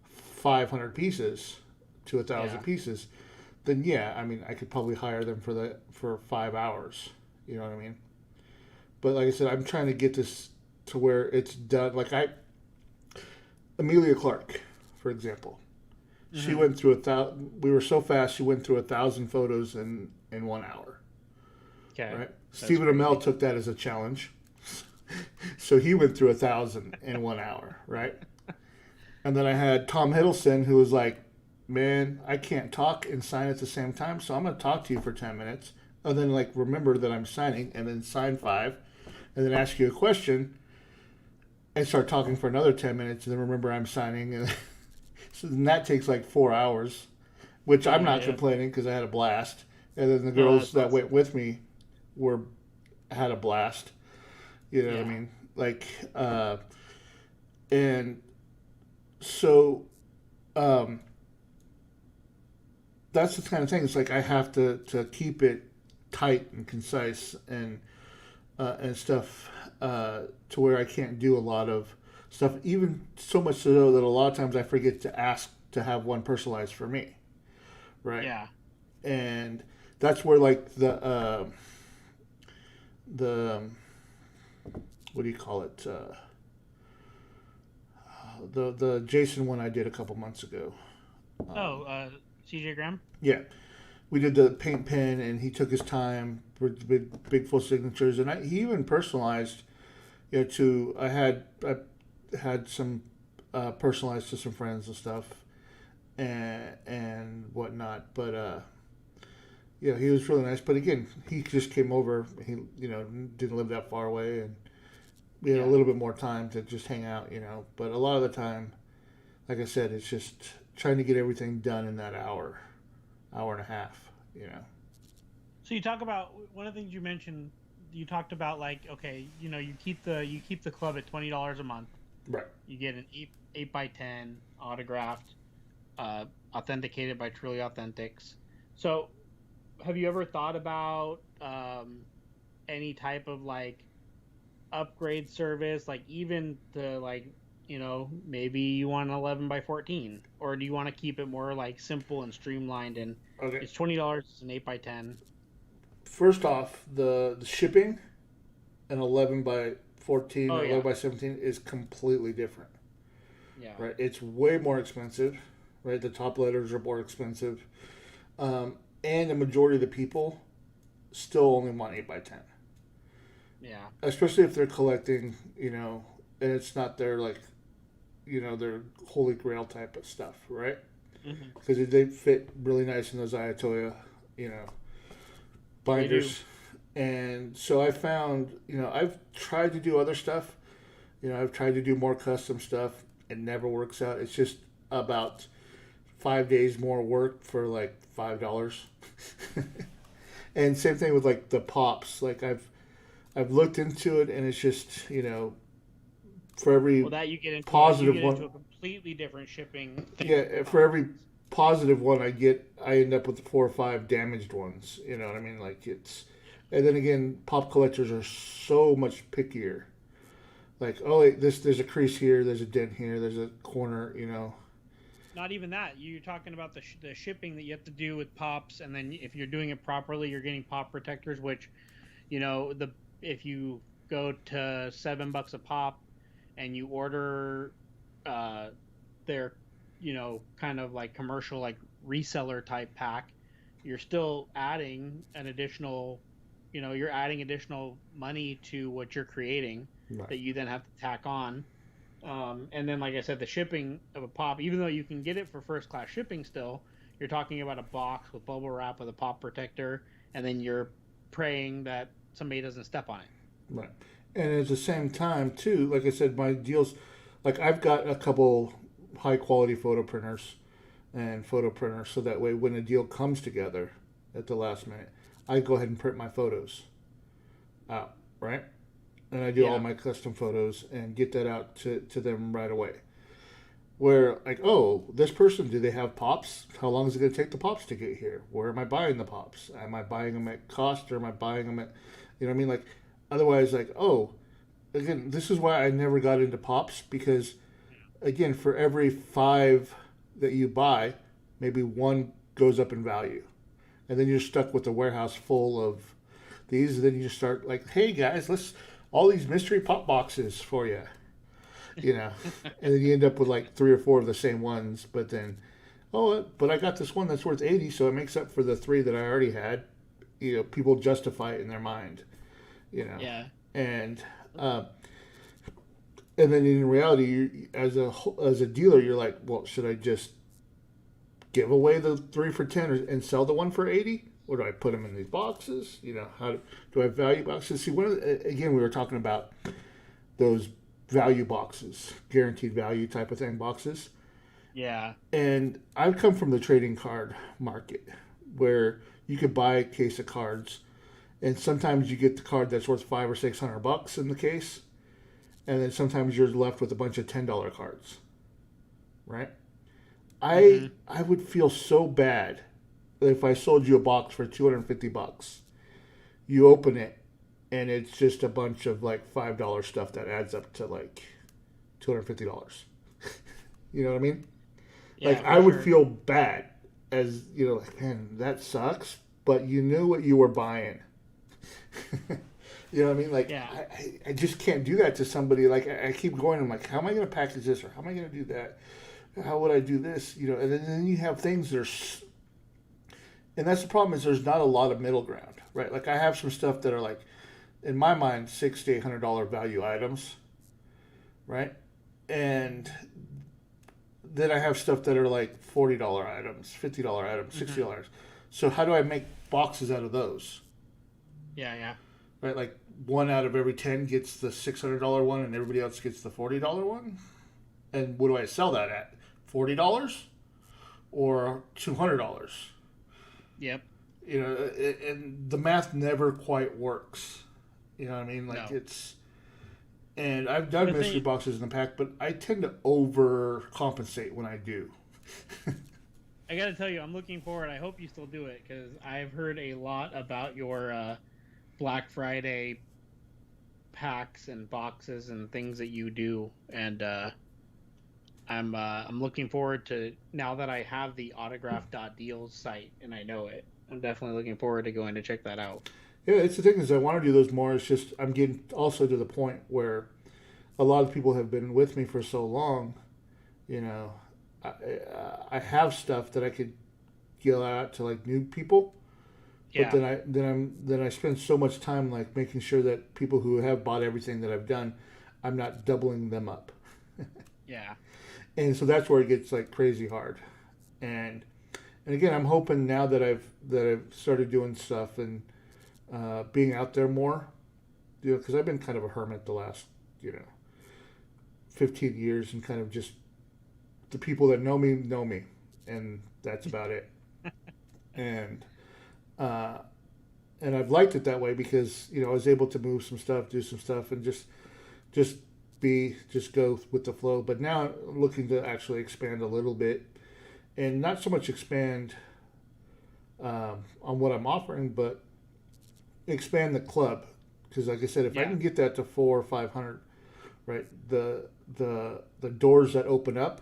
500 pieces to a thousand yeah, pieces, then yeah, I mean I could probably hire them for 5 hours. You know what I mean? But like I said, I'm trying to get this to where it's done. Like Amelia Clark, for example, she hmm went through 1,000. We were so fast, she went through 1,000 photos in 1 hour. okay, Right? that's Stephen Amell crazy. took that as a challenge, so he went through 1,000 in 1 hour. Right? And then I had Tom Hiddleston, who was like, "Man, I can't talk and sign at the same time, so I'm going to talk to you for 10 minutes, and then like remember that I'm signing, and then sign five, and then ask you a question." And start talking for another 10 minutes, and then remember I'm signing, and so then that takes like 4 hours, which I'm Yeah, not yeah. complaining because I had a blast, and then the Oh, girls that's that went awesome. with me were had a blast. You know what I Yeah, mean? Like, and so um, that's the kind of thing. It's like I have to keep it tight and concise and stuff. to where I can't do a lot of stuff, even so much so that a lot of times I forget to ask to have one personalized for me, right? Yeah. And that's where like the what do you call it? The Jason one I did a couple months ago. Oh, Um, CJ Graham. yeah, we did the paint pen, and he took his time with big full signatures, and he even personalized. To I had some personalized to some friends and stuff, and whatnot. But he was really nice. But again, he just came over. He didn't live that far away, and we had a Yeah. little bit more time to just hang out. But a lot of the time, like I said, it's just trying to get everything done in that hour and a half. So you talk about one of the things you mentioned. You talked about like, okay, you keep the club at $20 a month. Right. You get an eight by 10 autographed, authenticated by Truly Authentics. So have you ever thought about any type of like upgrade service, like even to like, maybe you want an 11 by 14, or do you want to keep it more like simple and streamlined, and Okay. it's $20, it's an 8 by 10. First off, the shipping, an 11 by 14 Oh or 11 yeah. by 17 is completely different. Yeah. Right? It's way more expensive. Right? The top letters are more expensive, and the majority of the people still only want 8 by 10, Yeah. especially if they're collecting. And it's not their like their holy grail type of stuff, right? Hmm. Because they fit really nice in those Ayatollah, you know, They do. binders. And so I found, I've tried to do other stuff. I've tried to do more custom stuff. It never works out. It's just about 5 days more work for like $5. And same thing with like the pops. Like I've looked into it, and it's just for Well, every that you positive get into one, a completely different shipping thing with the yeah, for pop. every positive one I get, I end up with 4 or 5 damaged ones. You know what I mean? Like it's, and then again, pop collectors are so much pickier. Like, oh, wait, there's a crease here, there's a dent here, there's a corner. Not even that. You're talking about the shipping that you have to do with pops, and then if you're doing it properly, you're getting pop protectors, which the if you go to $7 a pop and you order uh their kind of like commercial like reseller type pack, you're still adding an additional you're adding additional money to what you're creating Right. that you then have to tack on. And then, like I said, the shipping of a pop, even though you can get it for first class shipping still, you're talking about a box with bubble wrap with a pop protector, and then you're praying that somebody doesn't step on it. Right. And at the same time, too, like I said, my deals, like I've got a couple high quality photo printers and photo printers, so that way when a deal comes together at the last minute, I go ahead and print my photos out, right? And I do all Yeah. my custom photos and get that out to them right away. Where, like, oh, this person, do they have pops? How long is it going to take the pops to get here? Where am I buying the pops? Am I buying them at cost, or am I buying them at, what I mean? Like, otherwise, like, oh, again, this is why I never got into pops, because, again, for every 5 that you buy, maybe one goes up in value. And then you're stuck with a warehouse full of these. And then you just start like, hey guys, let's all these mystery pop boxes for you, and then you end up with like 3 or 4 of the same ones. But then, oh, but I got this one that's worth 80, so it makes up for the 3 that I already had. People justify it in their mind, you know, Yeah. and uh, and then in reality, as a dealer, you're like, well, should I just give away the 3 for 10 and sell the one for 80? Or do I put them in these boxes? How do I value boxes? See, again, we were talking about those value boxes, guaranteed value type of thing boxes. Yeah. And I've come from the trading card market where you could buy a case of cards, and sometimes you get the card that's worth $500 or $600 in the case, and then sometimes you're left with a bunch of $10 cards, right? I Hmm. I would feel so bad if I sold you a box for $250. You open it, and it's just a bunch of like $5 stuff that adds up to like $250. You know what I mean? Yeah, Like I for would sure. feel bad as like, man, that sucks, but you knew what you were buying. You know what I mean? Like Yeah. I just can't do that to somebody. Like I keep going. I'm like, how am I going to package this, or how am I going to do that? How would I do this? And then you have things that are, and that's the problem is there's not a lot of middle ground, right? Like I have some stuff that are like, in my mind, $600 to $800 value items, right? And then I have stuff that are like $40 items, $50 items, Hmm. $60. So how do I make boxes out of those? Yeah, yeah. Right, like one out of every 10 gets the $600 one, and everybody else gets the $40 one. And what do I sell that at? $40 or $200? Yep. And the math never quite works. You know what I mean? Like No. it's, and I've done The mystery thing, boxes in the pack, but I tend to overcompensate when I do. I got to tell you, I'm looking forward. I hope you still do it because I've heard a lot about your Black Friday packs and boxes and things that you do, and I'm looking forward to now that I have the Autograph.deals site and I know it. I'm definitely looking forward to going to check that out. Yeah, it's the thing is I want to do those more. It's just I'm getting also to the point where a lot of people have been with me for so long. You know, I, I have stuff that I could yell out to like new people, but Yeah, then I spend so much time like making sure that people who have bought everything that I've done, I'm not doubling them up, yeah, and so that's where it gets like crazy hard. And and again, I'm hoping now that I've started doing stuff and being out there more, because I've been kind of a hermit the last you know 15 years, and kind of just the people that know me, and that's about it. And uh, and I've liked it that way because I was able to move some stuff, do some stuff, and just just go with the flow. But now I'm looking to actually expand a little bit, and not so much expand on what I'm offering, but expand the club. Because like I said, if I yeah. can get that to 400 or 500, right, the doors that open up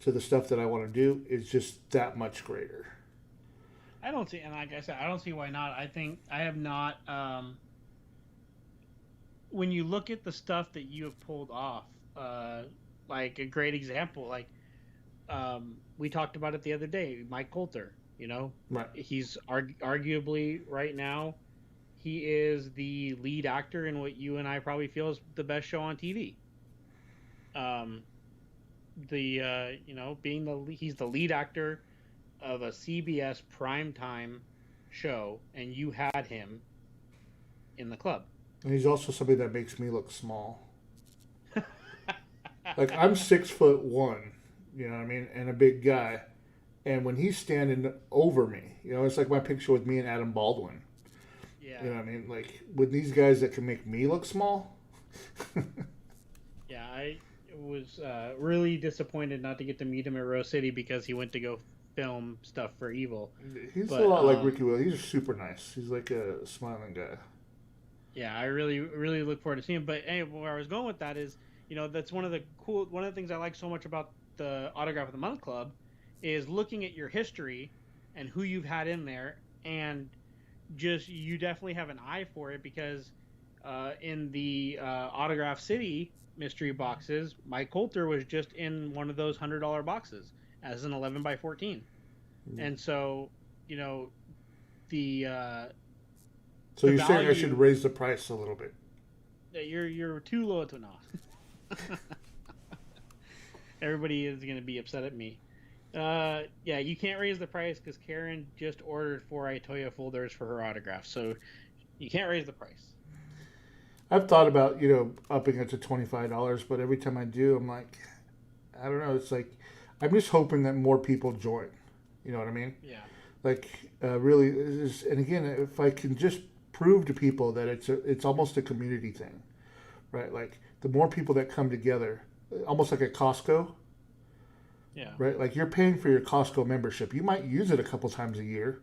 to the stuff that I want to do is just that much greater. I don't see, and like I said, I don't see why not. I think I have not. When you look at the stuff that you have pulled off, uh, like a great example, like we talked about it the other day, Mike Coulter. Right. He's arguably right now he is the lead actor in what you and I probably feel is the best show on TV. Um, the being he's the lead actor of a CBS primetime show, and you had him in the club. And he's also somebody that makes me look small. Like I'm 6'1", you know what I mean, and a big guy. And when he's standing over me, it's like my picture with me and Adam Baldwin. Yeah, You know what I mean? Like with these guys that can make me look small. yeah. I was really disappointed not to get to meet him at Rose City because he went to go film stuff for Evil. He's a But lot like Ricky Will. He's super nice. He's like a smiling guy. yeah, I really, really look forward to seeing him. But anyway, where I was going with that is, that's one of the things I like so much about the Autograph of the Month Club is looking at your history and who you've had in there, and just you definitely have an eye for it because in the Autograph City mystery boxes, Mike Coulter was just in one of those $100 boxes as an 11 by 14, and so you know the uh, So the you're saying I should value. raise the price a little bit? You're too low to know. Everybody is going to be upset at me. Yeah, you can't raise the price because Karen just ordered 4 Itoya folders for her autograph, so you can't raise the price. I've thought about upping it to $25, but every time I do, I'm like, I don't know. It's like I'm just hoping that more people join. You know what I mean? Yeah, Like really, and again, if I can just prove to people that it's almost a community thing, right? Like the more people that come together, almost like a Costco, yeah, right? Like you're paying for your Costco membership. You might use it a couple times a year,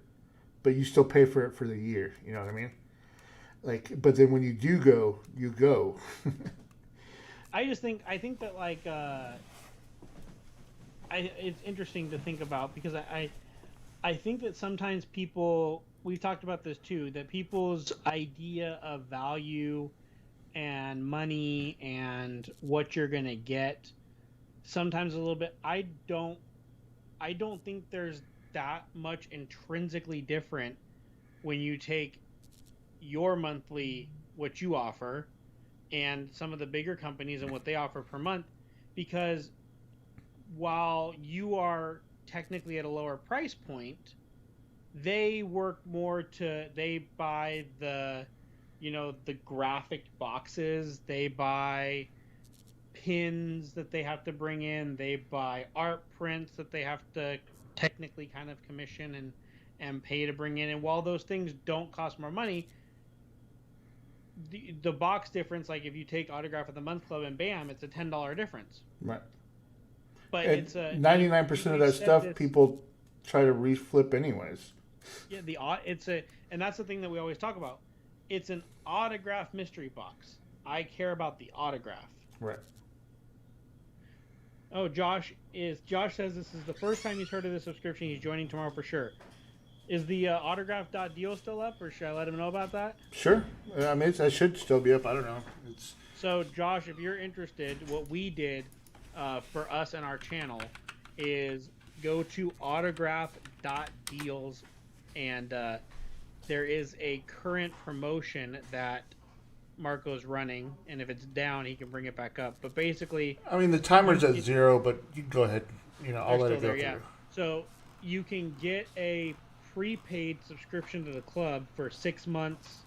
but you still pay for it for the year. You know what I mean? Like, but then when you do go, you go. I think that like it's interesting to think about because I think that sometimes people, we've talked about this too, that people's idea of value and money and what you're gonna get sometimes a little bit. I don't think there's that much intrinsically different when you take your monthly, what you offer, and some of the bigger companies and what they offer per month, because while you are technically at a lower price point, they work more to, they buy the, you know, the graphic boxes, they buy pins that they have to bring in, they buy art prints that they have to technically kind of commission and pay to bring in. And while those things don't cost more money, the box difference, like if you take Autograph of the Month Club and bam, it's a $10 difference. Right. But And it's a 99% of that stuff this, people try to reflip anyways. yeah, it's a, and that's the thing that we always talk about. It's an autograph mystery box. I care about the autograph. Right. Oh, Josh says this is the first time he's heard of this subscription. He's joining tomorrow for sure. Is the Autograph.deals still up, or should I let him know about that? Sure. I mean, it should still be up. I don't know. It's So, Josh, if you're interested, what we did for us and our channel is go to Autograph.deals, and there is a current promotion that Marco's running, and if it's down, he can bring it back up. But basically, I mean, the timer's at 0, but you can go ahead. You know, I'll let it go through. Yeah. So you can get a prepaid subscription to the club for 6 months,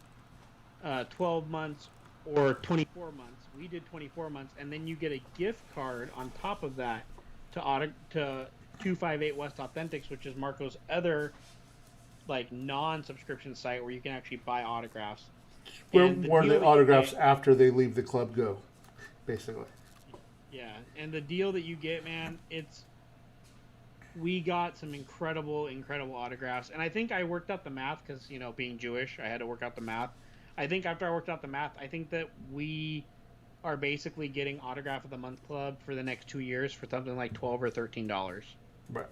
12 months, or 24 months. We did 24 months, and then you get a gift card on top of that to 258 West Authentics, which is Marco's other like non-subscription site where you can actually buy autographs. Where the autographs after they leave the club go, basically. Yeah, and the deal that you get, man, we got some incredible autographs. And I think I worked out the math because, you know, being Jewish, I had to work out the math. I think after I worked out the math, I think that we are basically getting Autograph of the Month Club for the next 2 years for something like $12 or $13. Right.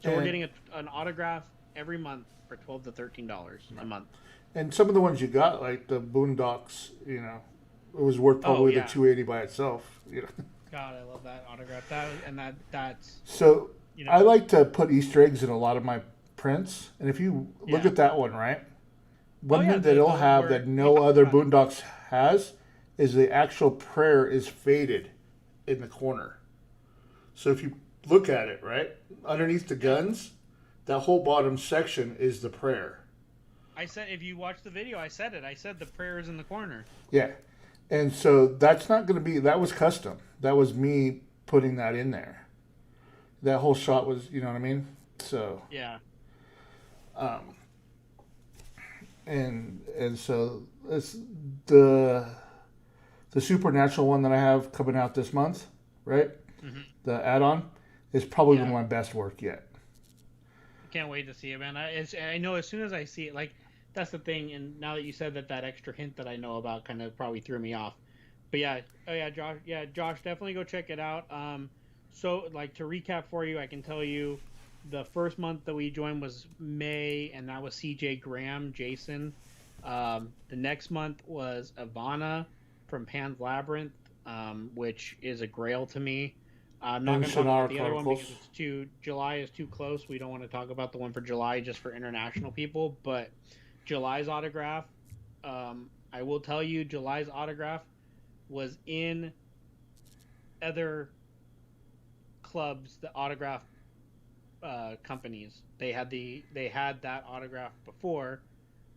So we're getting an autograph every month for $12 to $13 a month. And some of the ones you got, like the Boondocks, you know, it was worth probably the $280 by itself. You know. God, I love that autograph. That's so. You know, I like to put Easter eggs in a lot of my prints, and if you look at that one, right, one thing that it'll have that no other Boondocks has is the actual prayer is faded in the corner. So if you look at it, right, underneath the guns, that whole bottom section is the prayer. I said, if you watch the video, I said it. I said the prayer is in the corner. Yeah. And so that's not going to be, that was custom. That was me putting that in there. That whole shot was, you know what I mean? So. Yeah. And so it's the Supernatural one that I have coming out this month, right? Mm-hmm. The add-on is probably one of my best work yet. Can't wait to see it, man. I know as soon as I see it, like, that's the thing. And now that you said that extra hint that I know about kind of probably threw me off. But yeah, Josh, definitely go check it out. So, like, to recap for you, I can tell you the first month that we joined was May, and that was CJ Graham, Jason. The next month was Ivana from Pan's Labyrinth, which is a grail to me. I'm not going to talk about the other one because July is too close. We don't want to talk about the one for July just for international people. But July's autograph, I will tell you, July's autograph was in other clubs, the autograph companies. They had that autograph before,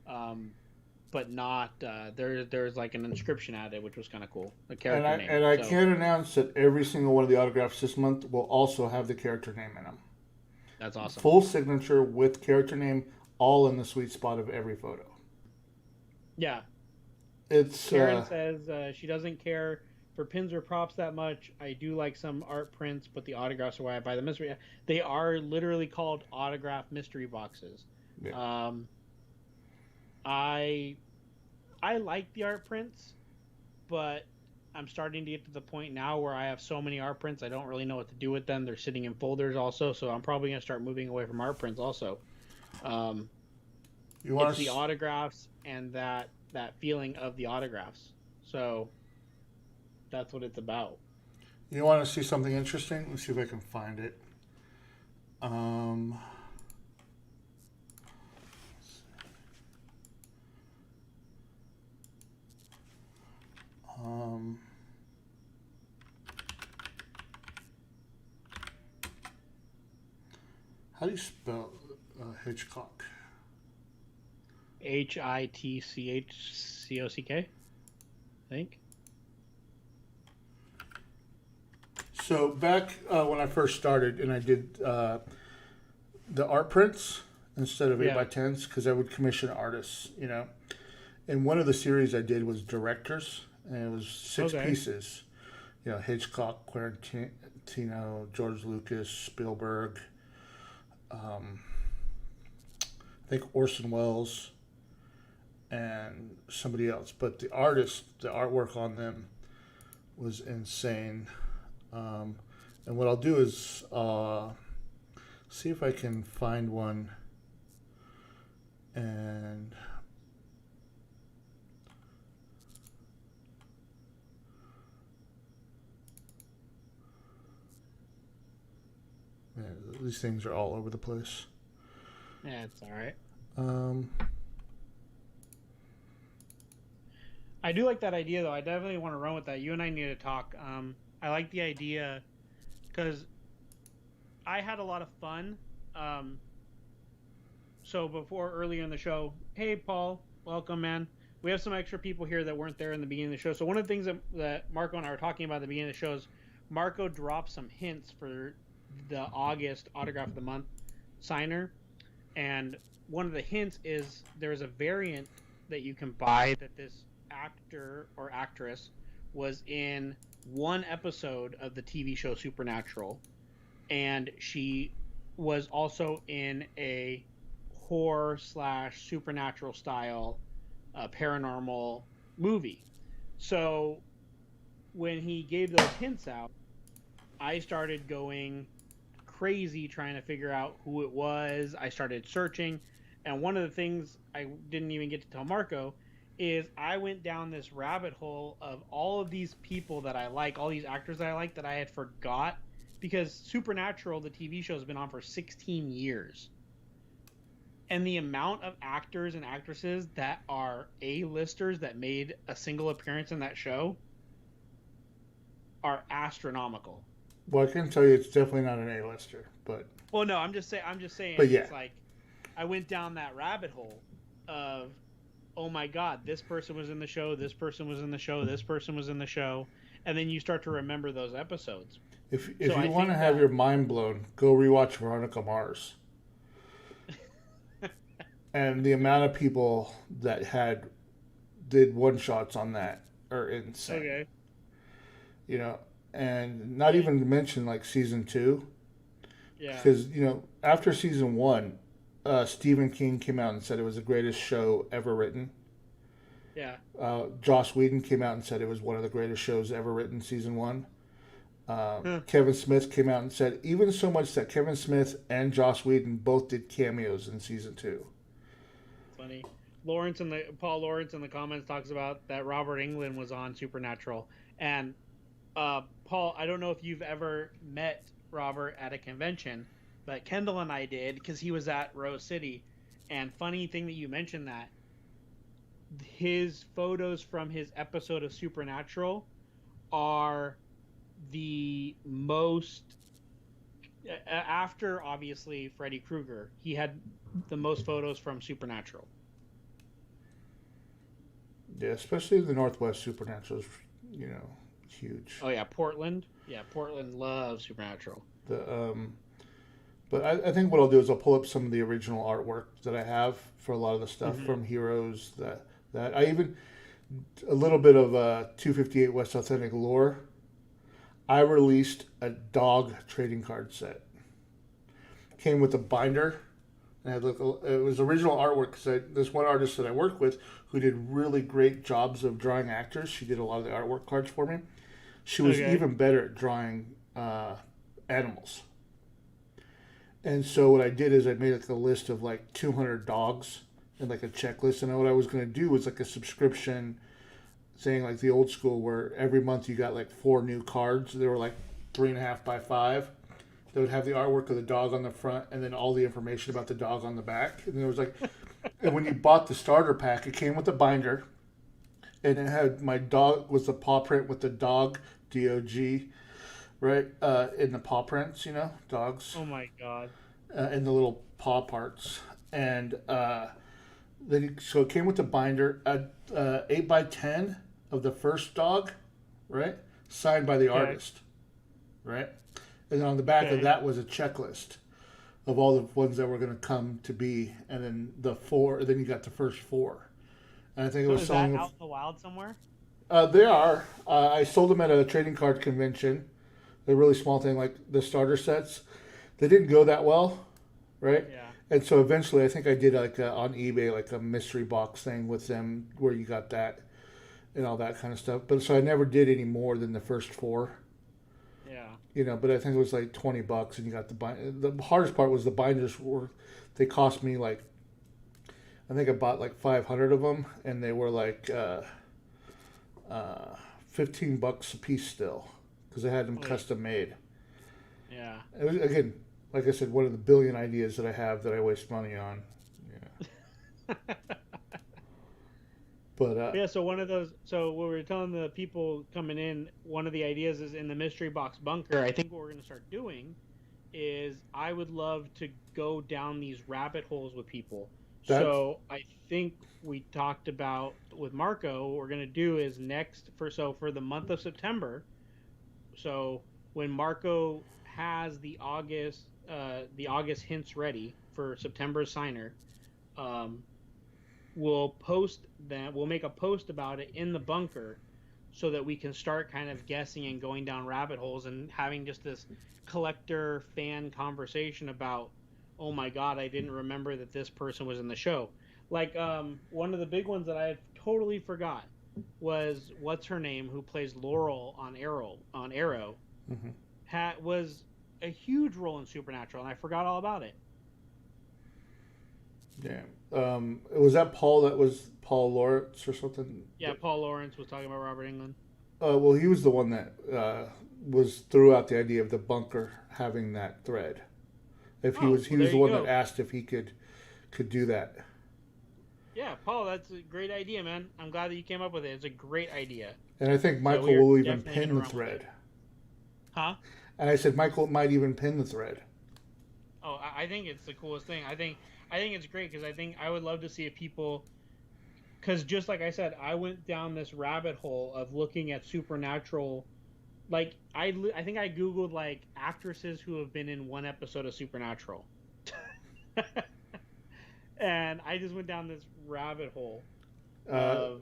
but not there's like an inscription added, which was kind of cool. A character name. And I can announce that every single one of the autographs this month will also have the character name in them. That's awesome. Full signature with character name, all in the sweet spot of every photo. Yeah. It's Karen says she doesn't care for pins or props that much. I do like some art prints, but the autographs are why I buy the mystery. They are literally called autograph mystery boxes. Yeah. I like the art prints, but I'm starting to get to the point now where I have so many art prints, I don't really know what to do with them. They're sitting in folders also, so I'm probably gonna start moving away from art prints also. Um, You want it's the to autographs and that feeling of the autographs. So that's what it's about. you want to see something interesting? Let's see if I can find it. Um, um, how do you spell Hitchcock? Hitchcock, I think. So back when I first started, and I did the art prints instead of eight Yeah. by tens because I would commission artists, And one of the series I did was directors, and it was six Okay. pieces. Hitchcock, Tarantino, George Lucas, Spielberg, um, I think Orson Welles, and somebody else. But the artwork on them was insane. Um, and what I'll do is see if I can find one and man, these things are all over the place. Yeah, it's all right. Um, I do like that idea though. I definitely want to run with that. You and I need to talk. I like the idea because I had a lot of fun. Um, so before earlier in the show, hey Paul, welcome man. We have some extra people here that weren't there in the beginning of the show. So one of the things that Marco and I were talking about at the beginning of the show is Marco dropped some hints for the August autograph of the month signer, and one of the hints is there's a variant that you can buy that this actor or actress was in one episode of the TV show Supernatural, and she was also in a horror slash supernatural style paranormal movie. So when he gave those hints out, I started going crazy trying to figure out who it was. I started searching, and one of the things I didn't even get to tell Marco is I went down this rabbit hole of all of these people that I like, all these actors that I like that I had forgot because Supernatural, the TV show, has been on for 16 years. And the amount of actors and actresses that are A-listers that made a single appearance in that show are astronomical. well, I can tell you it's definitely not an A-lister, but Well, no, I'm just saying yeah, it's like I went down that rabbit hole of oh my god, this person was in the show, this person was in the show, this person was in the show, and then you start to remember those episodes. if So you I want to think have that your mind blown, go rewatch Veronica Mars. And the amount of people that did one shots on that are insane. okay, You know, and not yeah, even to mention like season two, yeah, because after season one, Stephen King came out and said it was the greatest show ever written. yeah, Joss Whedon came out and said it was one of the greatest shows ever written, season one. huh. Kevin Smith came out and said even so much that Kevin Smith and Joss Whedon both did cameos in season two. Funny. Lawrence in the Paul Lawrence in the comments talks about that Robert Englund was on Supernatural, and Paul, I don't know if you've ever met Robert at a convention, but Kendall and I did because he was at Rose City. And funny thing that you mentioned that his photos from his episode of Supernatural are the most after obviously Freddy Krueger. He had the most photos from Supernatural. Yeah, especially the Northwest Supernatural is, huge. Oh yeah, Portland. Yeah, Portland loves Supernatural. The But I think what I'll do is I'll pull up some of the original artwork that I have for a lot of the stuff Mm-hmm. from Heroes. That I even a little bit of 258 West Authentic lore. I released a dog trading card set. Came with a binder, And I had like it was original artwork because this one artist that I worked with who did really great jobs of drawing actors. She did a lot of the artwork cards for me. She was Okay. even better at drawing animals. And so what I did is I made like a list of like 200 dogs and like a checklist. And what I was going to do was like a subscription saying like the old school where every month you got like 4 new cards. They were like 3.5 by 5. They would have the artwork of the dog on the front and then all the information about the dog on the back. And there was like, and when you bought the starter pack, it came with a binder and it had my dog was the paw print with the dog, DOG, right? In the paw prints, dogs, Oh my god. in the little paw parts. And so it came with the binder, 8 by 10 of the first dog, right? Signed by the Okay. artist, right? And then on the back of Okay. that was a checklist of all the ones that were going to come to be, and then the four. Then you got the first four, and I think it So was is that selling. out in the wild somewhere? They are. I sold them at a trading card convention. They're a really small thing, like the starter sets. They didn't go that well, right? Yeah. And so eventually, I think I did like on eBay like a mystery box thing with them where you got that and all that kind of stuff. But so I never did any more than the first four. Yeah. But I think it was like $20, and you got the bind. The hardest part was the binders were, they cost me like, I think I bought like 500 of them, and they were like uh, $15 a piece still, because I had them Wait. custom made. Yeah. It was, again, like I said, one of the billion ideas that I have that I waste money on. Yeah, but Yeah, so one of those, so what we were telling the people coming in, one of the ideas is in the mystery box bunker. I think what we're going to start doing is I would love to go down these rabbit holes with people. that So I think we talked about with Marco, what we're going to do is for the month of September. So when Marco has the August hints ready for September signer, um, we'll make a post about it in the bunker so that we can start kind of guessing and going down rabbit holes and having just this collector fan conversation about, oh my god, I didn't remember that this person was in the show. Like one of the big ones that I totally forgot was what's her name who plays Laurel on Arrow hmm was a huge role in Supernatural and I forgot all about it. yeah. Was that Paul? That was Paul Lawrence or something? Yeah, Paul Lawrence was talking about Robert Englund. Well, he was the one that was threw out the idea of the bunker having that thread. If he Oh, was, he well was there the you one that go. asked if he could do that. Yeah, Paul, that's a great idea, man. I'm glad that you came up with it. It's a great idea. And I think So Michael we are will even definitely going pin to the run with it. thread. Huh? And I said Michael might even pin the thread. Oh, I think it's the coolest thing. I think it's great because I think I would love to see if people because just like I said, I went down this rabbit hole of looking at supernatural. Like I think I googled like actresses who have been in one episode of Supernatural, and I just went down this rabbit hole Uh, of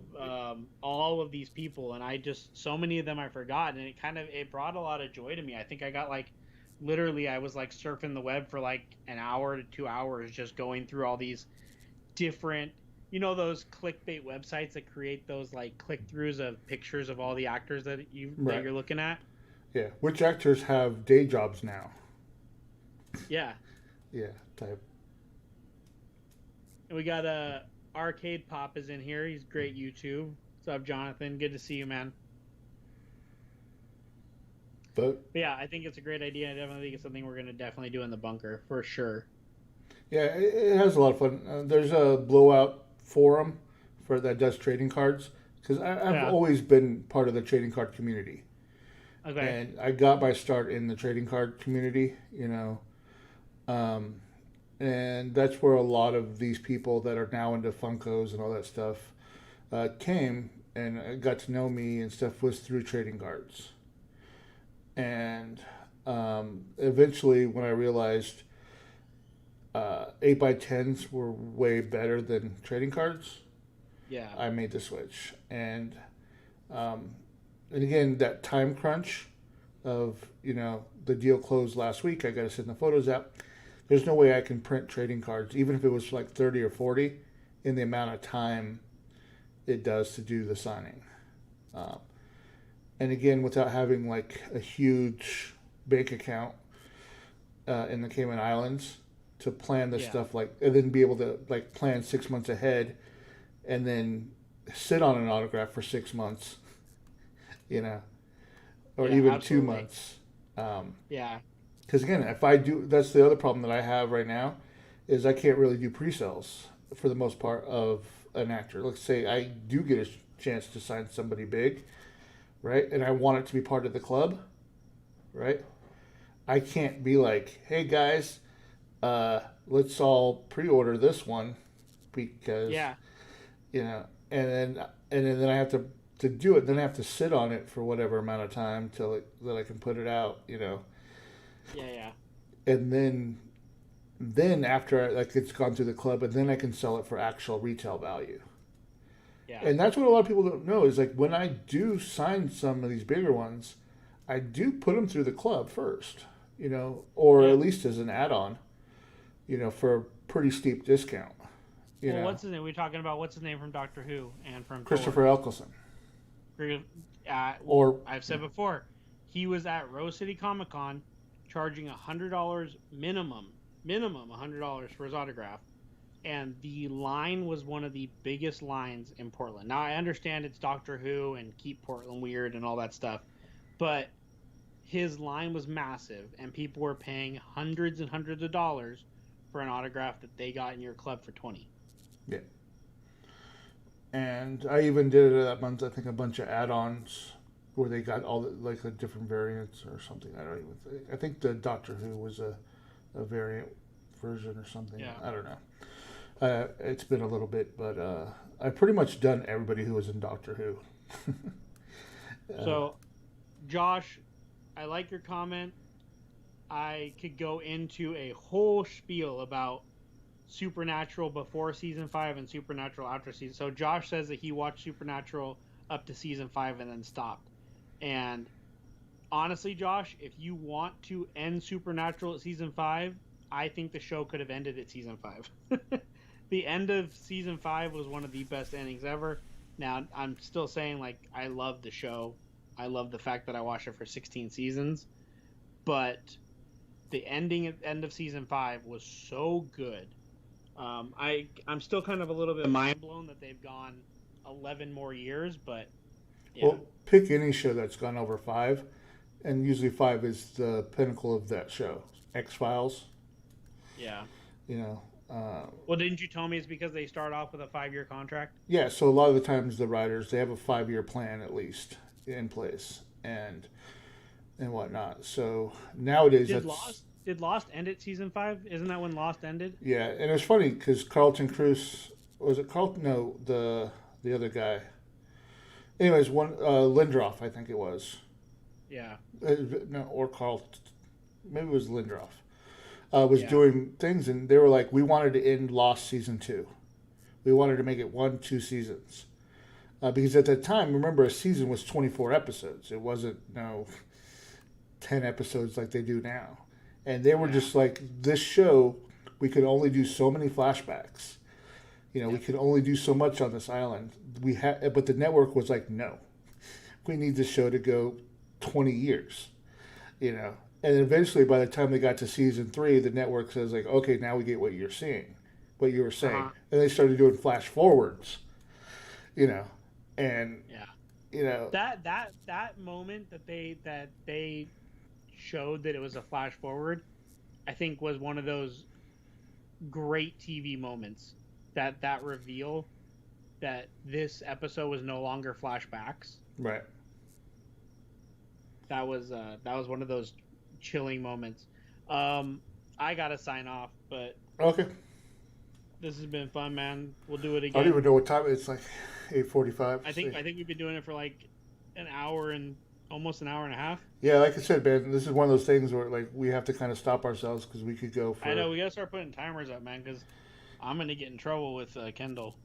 all of these people, and I just so many of them I forgot, and it brought a lot of joy to me. I think I got like literally I was like surfing the web for like an hour to 2 hours just going through all these different those clickbait websites that create those like click throughs of pictures of all the actors that right. you're looking at. Yeah. Which actors have day jobs now? Yeah, Yeah. Type. and we got Arcade Pop is in here. He's great YouTube. What's up, Jonathan? Good to see you, man. But But yeah, I think it's a great idea. I definitely think it's something we're gonna definitely do in the bunker for sure. yeah, it has a lot of fun. There's a blowout forum for that does trading cards because I've Yeah. always been part of the trading card community, Okay. and I got my start in the trading card community. Um, and that's where a lot of these people that are now into Funkos and all that stuff came and got to know me and stuff was through trading cards. And eventually, when I realized 8 by 10s were way better than trading cards, Yeah. I made the switch. Um, and again, that time crunch of the deal closed last week. I got to send the photos out. there's no way I can print trading cards, even if it was like 30 or 40, in the amount of time it does to do the signing. Um, and again, without having like a huge bank account in the Cayman Islands to plan this Yeah. stuff, like, and then be able to like plan 6 months ahead and then sit on an autograph for 6 months, you know, or Yeah. even two Absolutely. months. Um, Yeah. Because again, if I do, that's the other problem that I have right now, is I can't really do pre-sales for the most part of an actor. Let's say I do get a chance to sign somebody big, right, and I want it to be part of the club, right? I can't be like, hey guys, let's all pre-order this one because Yeah. you know, and then then I have to do it. Then I have to sit on it for whatever amount of time till that I can put it out, you know, Yeah. Yeah. and then after like it's gone through the club, and then I can sell it for actual retail value. Yeah. And that's what a lot of people don't know is like when I do sign some of these bigger ones, I do put them through the club first, you know, or Yeah. at least as an add-on, you know, for a pretty steep discount, you Well, know. what's his name? We're talking about what's his name from Doctor Who and from Thor. Christopher Eccleston, or I've said before, he was at Rose City Comic Con charging $100 minimum $100 for his autograph, and the line was one of the biggest lines in Portland. Now I understand it's Doctor Who and keep Portland weird and all that stuff, but his line was massive, and people were paying hundreds and hundreds of dollars for an autograph that they got in your club for 20. yeah. And I even did it that month. I think a bunch of add-ons where they got all the, like the different variants or something. I don't even think. I think the Doctor Who was a variant version or something. Yeah. I don't know. It's been a little bit, but I've pretty much done everybody who was in Doctor Who. So, Josh, I like your comment. I could go into a whole spiel about Supernatural before season 5 and Supernatural after season. So Josh says that he watched Supernatural up to season 5 and then stopped. And honestly, Josh, if you want to end Supernatural at season 5, I think the show could have ended at season 5. The end of season 5 was one of the best endings ever. Now, I'm still saying like I love the show. I love the fact that I watched it for 16 seasons, but the ending at the end of season 5 was so good. I'm still kind of a little bit mind blown that they've gone 11 more years, but yeah. Well, pick any show that's gone over 5, and usually 5 is the pinnacle of that show. X Files, Yeah. you know. Well, didn't you tell me it's because they start off with a 5-year contract? Yeah, so a lot of the times the writers they have a 5-year plan at least in place and whatnot. So nowadays Did that's Lost end at season 5? Isn't that when Lost ended? yeah, and it's funny because Carlton Cruz was it Carlton? No, the other guy. Anyways, one Lindroff, I think it was. Yeah. No, or Carl, maybe it was Lindroff. Was Yeah. doing things, and they were like, we wanted to end Lost season 2. We wanted to make it 1, 2 seasons. Because at that time, remember, a season was 24 episodes. It wasn't 10 episodes like they do now. And they were Yeah. just like, this show, we could only do so many flashbacks. You know, we Yep. could only do so much on this island. But the network was like, no, we need this show to go 20 years. You know, and eventually, by the time they got to season 3, the network says like, okay, now we get what you're seeing, what you were saying, Uh-huh. and they started doing flash forwards. You know, and Yeah. you know, That moment that they showed that it was a flash forward, I think was one of those great TV moments. That reveal that this episode was no longer flashbacks. right. That was one of those chilling moments. Um, I gotta sign off, but Okay. this has been fun, man. We'll do it I don't even again. know what time it's like. 8:45. I think we've been doing it for like an hour and almost an hour and a half. Yeah, like I said, man, this is one of those things where like we have to kind of stop ourselves because we could go I for. know we gotta start putting timers up, man, because I'm gonna get in trouble with Kendall.